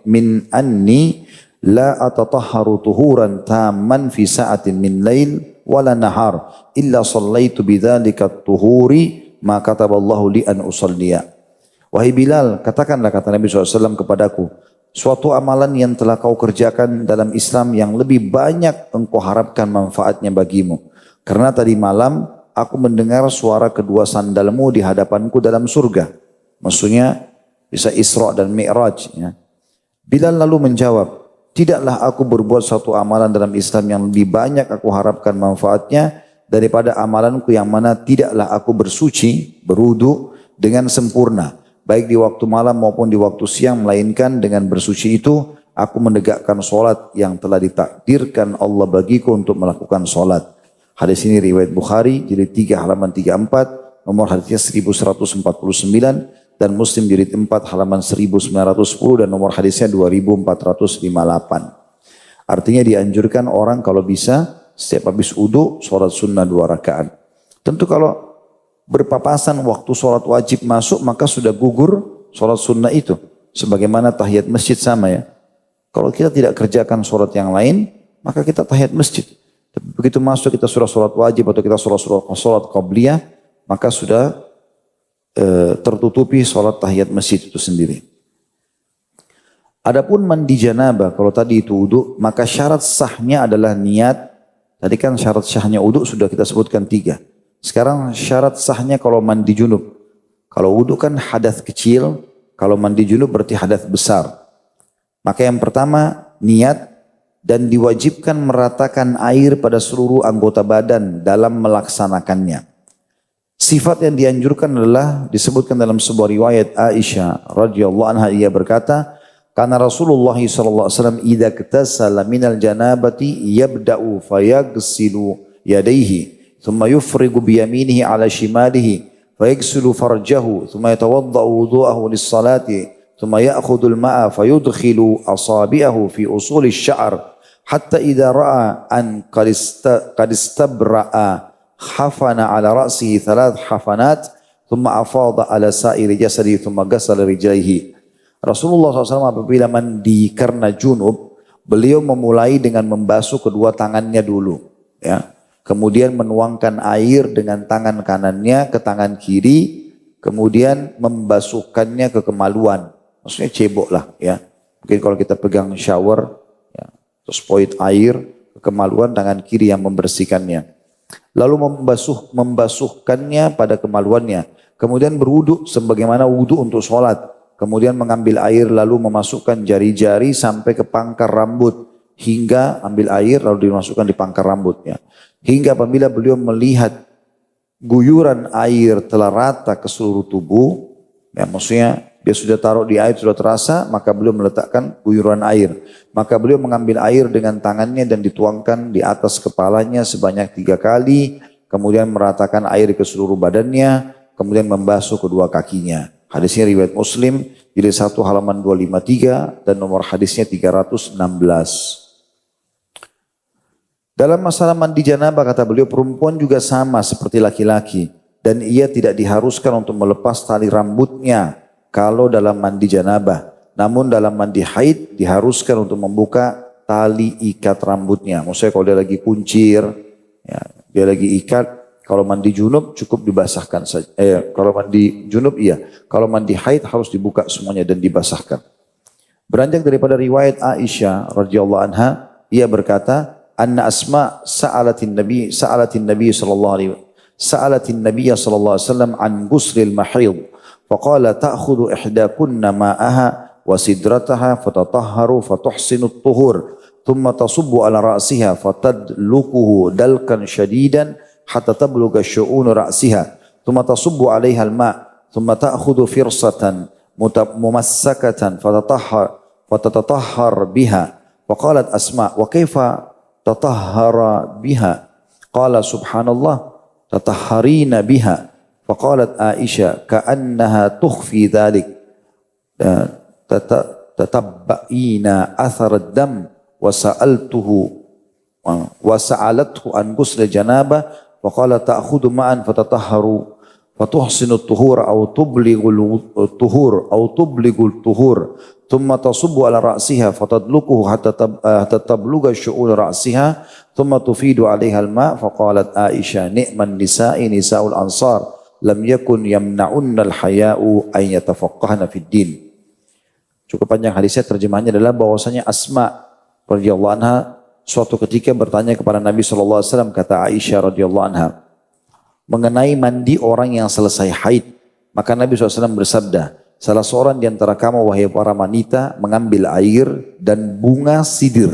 min anni la atatahharu tuhuran tamman fi sa'atin min lail wala nahar illa sallaitu bidzalika at-tuhuri ma kataballahu li an usalliya. Wahai Bilal, katakanlah, kata Nabi SAW kepadaku, suatu amalan yang telah kau kerjakan dalam Islam yang lebih banyak engkau harapkan manfaatnya bagimu. Karena tadi malam aku mendengar suara kedua sandalmu di hadapanku dalam surga. Maksudnya bisa Isra dan Mi'raj. Ya. Bilal lalu menjawab, tidaklah aku berbuat satu amalan dalam Islam yang lebih banyak aku harapkan manfaatnya daripada amalanku yang mana tidaklah aku bersuci, berwudu dengan sempurna. Baik di waktu malam maupun di waktu siang, melainkan dengan bersuci itu aku menegakkan solat yang telah ditakdirkan Allah bagiku untuk melakukan solat. Hadis ini riwayat Bukhari jilid 3 halaman 34, nomor hadisnya 1149 dan Muslim jilid 4 halaman 1910 dan nomor hadisnya 2458. Artinya dianjurkan orang kalau bisa setiap habis wudu solat sunnah 2 rakaat. Tentu kalau berpapasan waktu sholat wajib masuk maka sudah gugur sholat sunnah itu. Sebagaimana tahiyat masjid sama ya. Kalau kita tidak kerjakan sholat yang lain maka kita tahiyat masjid. Tapi begitu masuk kita sudah sholat wajib atau kita sholat qabliyah maka sudah tertutupi sholat tahiyat masjid itu sendiri. Adapun mandi janabah, kalau tadi itu wudu, maka syarat sahnya adalah niat. Tadi kan syarat sahnya wudu sudah kita sebutkan 3. Sekarang syarat sahnya kalau mandi junub. Kalau wudu kan hadas kecil, kalau mandi junub berarti hadas besar. Maka yang pertama niat dan diwajibkan meratakan air pada seluruh anggota badan dalam melaksanakannya. Sifat yang dianjurkan adalah disebutkan dalam sebuah riwayat Aisyah radhiyallahu anha, ia berkata, karena Rasulullah SAW idza iktasala minal janabati yabda'u fayaghsilu yadayhi ثم يفرغ بيمينه على شماله فيغسل فرجه ثم يتوضأ وضوءه للصلاة ثم يأخذ الماء فيدخل أصابعه في أصول الشعر حتى إذا رأى أن قد استبرأ حفن على رأسه 3 حفنات ثم أفاض على سائر جسده ثم غسل رجليه. Rasulullah SAW apabila mandi karena junub, beliau memulai dengan membasuh kedua tangannya dulu, ya. Kemudian menuangkan air dengan tangan kanannya ke tangan kiri, kemudian membasuhkannya ke kemaluan. Maksudnya cebok lah ya. Mungkin kalau kita pegang shower, ya, terus poit air ke kemaluan, tangan kiri yang membersihkannya. Lalu membasuhkannya pada kemaluannya. Kemudian berwudu sebagaimana wudu untuk sholat. Kemudian mengambil air lalu memasukkan jari-jari sampai ke pangkar rambut. Hingga ambil air lalu dimasukkan di pangkar rambutnya. Hingga apabila beliau melihat guyuran air telah rata ke seluruh tubuh, ya maksudnya dia sudah taruh di air, sudah terasa, maka beliau meletakkan guyuran air. Maka beliau mengambil air dengan tangannya dan dituangkan di atas kepalanya sebanyak 3 kali, kemudian meratakan air ke seluruh badannya, kemudian membasuh kedua kakinya. Hadisnya riwayat Muslim, jilid 1 halaman 253 dan nomor hadisnya 316. Dalam masalah mandi janabah kata beliau, perempuan juga sama seperti laki-laki dan ia tidak diharuskan untuk melepas tali rambutnya kalau dalam mandi janabah. Namun dalam mandi haid diharuskan untuk membuka tali ikat rambutnya. Maksudnya kalau dia lagi kuncir, ya, dia lagi ikat. Kalau mandi junub cukup dibasahkan saja. Kalau mandi junub iya. Kalau mandi haid harus dibuka semuanya dan dibasahkan. Beranjak daripada riwayat Aisyah radhiyallahu anha, ia berkata, Anna Asma sa'alatin Nabi sallallahu alaihi wasallam an ghuslil mahid. Faqala ta'khudhu ihdakunna ma'aha wa sidrataha fatatahharu fatuhsinu at-tuhur. Thumma tasubbu ala ra'siha fatadlukuhu dalkan shadidan hatta tablugha syu'unu ra'siha. Thumma tasubbu 'alaiha al-ma'. Thumma ta'khudhu firsatan mumassakatan fatatahhar biha. Faqalat Asma wa kaifa tatahhara biha? Qala subhanallah tatahharina biha. Faqalat Aisyah ka'annaha tukhfi dhalik tatabba'ina athar ad-dam wa sa'altuhu Wa sa'alathu an ghusl janabah wa qala ta'khudhu ma'an fatatahharu fatuhsinu tuhur au tublighul tuhur thumma tasubbu ala ra'siha fatadluquhu hatta tablugha syu'ul ra'siha thumma tufidu 'alaiha al-ma' faqalat Aisyah ni'man nisa'i nisa'ul ansar lam yakun yamna'unna al-haya'u an yatafaqqahna fid din. Cukup panjang hadisnya, terjemahannya adalah bahwasanya Asma radhiyallahu anha suatu ketika bertanya kepada Nabi sallallahu alaihi wasallam, kata Aisyah radhiyallahu anha, mengenai mandi orang yang selesai haid. Maka Nabi SAW bersabda, salah seorang di antara kamu wahai para wanita mengambil air dan bunga sidir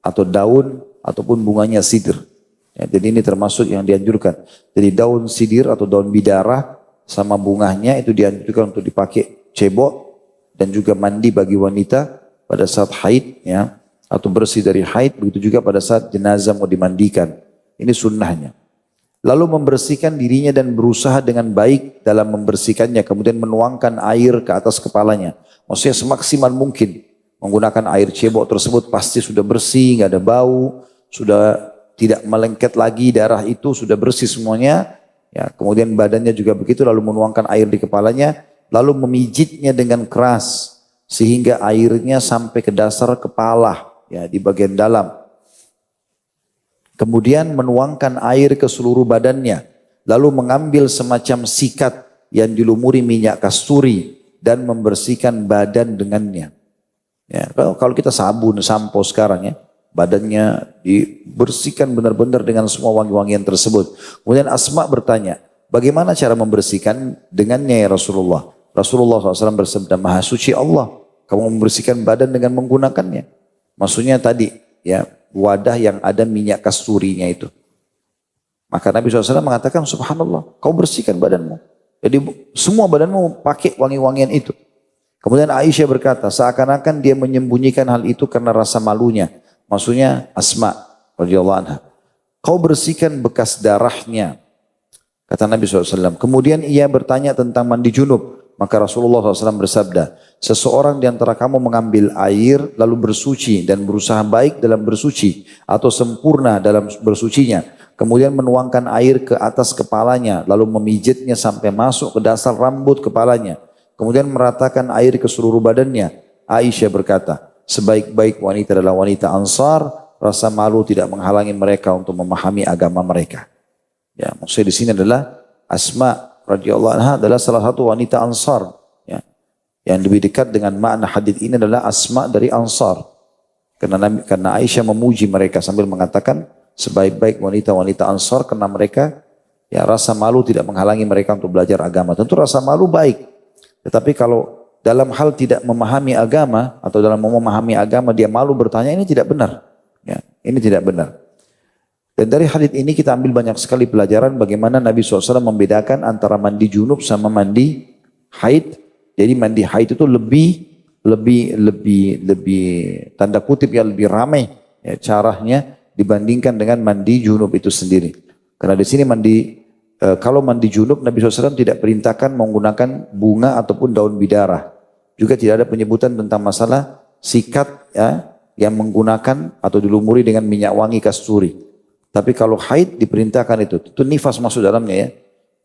atau daun ataupun bunganya sidir. Ya, jadi ini termasuk yang dianjurkan. Jadi daun sidir atau daun bidara sama bunganya itu dianjurkan untuk dipakai cebok dan juga mandi bagi wanita pada saat haid, ya, atau bersih dari haid. Begitu juga pada saat jenazah mau dimandikan. Ini sunnahnya. Lalu membersihkan dirinya dan berusaha dengan baik dalam membersihkannya. Kemudian menuangkan air ke atas kepalanya. Maksudnya semaksimal mungkin. Menggunakan air cebok tersebut pasti sudah bersih, nggak ada bau. Sudah tidak melengket lagi darah itu, sudah bersih semuanya. Ya, kemudian badannya juga begitu, lalu menuangkan air di kepalanya. Lalu memijitnya dengan keras. Sehingga airnya sampai ke dasar kepala, ya, di bagian dalam. Kemudian menuangkan air ke seluruh badannya. Lalu mengambil semacam sikat yang dilumuri minyak kasturi dan membersihkan badan dengannya. Ya, kalau kita sabun, sampo sekarang, ya, badannya dibersihkan benar-benar dengan semua wangi-wangian tersebut. Kemudian Asma bertanya, bagaimana cara membersihkan dengannya ya Rasulullah? Rasulullah SAW bersabda, Maha Suci Allah, kamu membersihkan badan dengan menggunakannya. Maksudnya tadi, ya, wadah yang ada minyak kasturinya itu. Maka Nabi SAW mengatakan, subhanallah, kau bersihkan badanmu. Jadi semua badanmu pakai wangi-wangian itu. Kemudian Aisyah berkata, seakan-akan dia menyembunyikan hal itu karena rasa malunya. Maksudnya Asma radhiyallahu anha. Kau bersihkan bekas darahnya, kata Nabi SAW. Kemudian ia bertanya tentang mandi junub. Maka Rasulullah SAW bersabda, seseorang di antara kamu mengambil air lalu bersuci dan berusaha baik dalam bersuci atau sempurna dalam bersucinya. Kemudian menuangkan air ke atas kepalanya lalu memijitnya sampai masuk ke dasar rambut kepalanya. Kemudian meratakan air ke seluruh badannya. Aisyah berkata, sebaik-baik wanita adalah wanita Ansar, rasa malu tidak menghalangi mereka untuk memahami agama mereka. Ya, maksudnya di sini adalah Asma radhiyallahu anha adalah salah satu wanita Ansar, ya. Yang lebih dekat dengan makna hadis ini adalah Asma dari Ansar. Karena Aisyah memuji mereka sambil mengatakan sebaik-baik wanita-wanita Ansar karena mereka, ya, rasa malu tidak menghalangi mereka untuk belajar agama. Tentu rasa malu baik. Tetapi kalau dalam hal tidak memahami agama atau dalam memahami agama dia malu bertanya, ini tidak benar. Ya, ini tidak benar. Dan dari hadis ini kita ambil banyak sekali pelajaran bagaimana Nabi SAW membedakan antara mandi junub sama mandi haid. Jadi mandi haid itu lebih tanda kutip ya lebih ramai, ya, caranya dibandingkan dengan mandi junub itu sendiri. Karena di sini kalau mandi junub Nabi SAW tidak perintahkan menggunakan bunga ataupun daun bidara. Juga tidak ada penyebutan tentang masalah sikat, ya, yang menggunakan atau dilumuri dengan minyak wangi kasturi. Tapi kalau haid diperintahkan itu nifas masuk dalamnya, ya.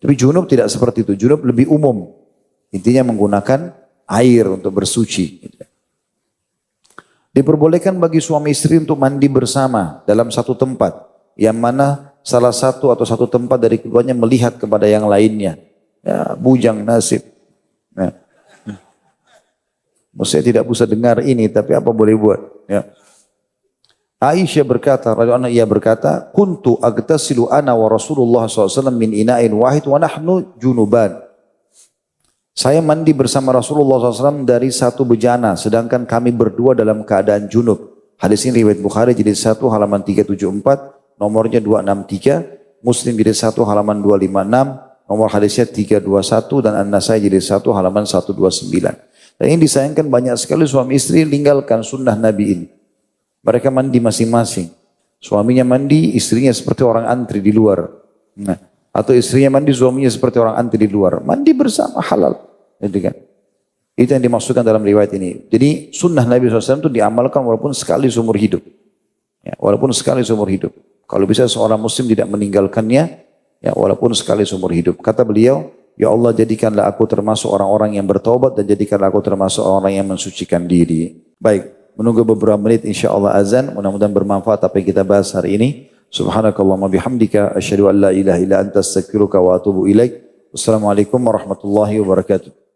Tapi junub tidak seperti itu, junub lebih umum. Intinya menggunakan air untuk bersuci. Diperbolehkan bagi suami istri untuk mandi bersama dalam satu tempat. Yang mana salah satu atau satu tempat dari keduanya melihat kepada yang lainnya. Ya, bujang nasib. Nah. Saya tidak bisa dengar ini, tapi apa boleh buat. Ya. Aisyah berkata, ia berkata, kuntu agtasilu ana wa Rasulullah SAW min ina'in wahid wa nahnu junuban. Saya mandi bersama Rasulullah SAW dari satu bejana, sedangkan kami berdua dalam keadaan junub. Hadis ini riwayat Bukhari jilid 1 halaman 374, nomornya 263, Muslim jilid 1 halaman 256, nomor hadisnya 321 dan An-Nasai jilid 1 halaman 129. Dan ini disayangkan banyak sekali suami istri tinggalkan sunnah Nabi ini. Mereka mandi masing-masing. Suaminya mandi, istrinya seperti orang antri di luar. Nah, atau istrinya mandi, suaminya seperti orang antri di luar. Mandi bersama halal. Gitu kan? Itu yang dimaksudkan dalam riwayat ini. Jadi sunnah Nabi SAW itu diamalkan walaupun sekali seumur hidup. Ya, walaupun sekali seumur hidup. Kalau bisa seorang muslim tidak meninggalkannya, ya walaupun sekali seumur hidup. Kata beliau, ya Allah jadikanlah aku termasuk orang-orang yang bertobat dan jadikanlah aku termasuk orang yang mensucikan diri. Baik, menunggu beberapa menit insyaAllah azan. Mudah-mudahan bermanfaat apa yang kita bahas hari ini. Subhanakallahumma bihamdika asyhadu an la ilaha illa anta astaghfiruka wa atubu ilaik. Wassalamualaikum warahmatullahi wabarakatuh.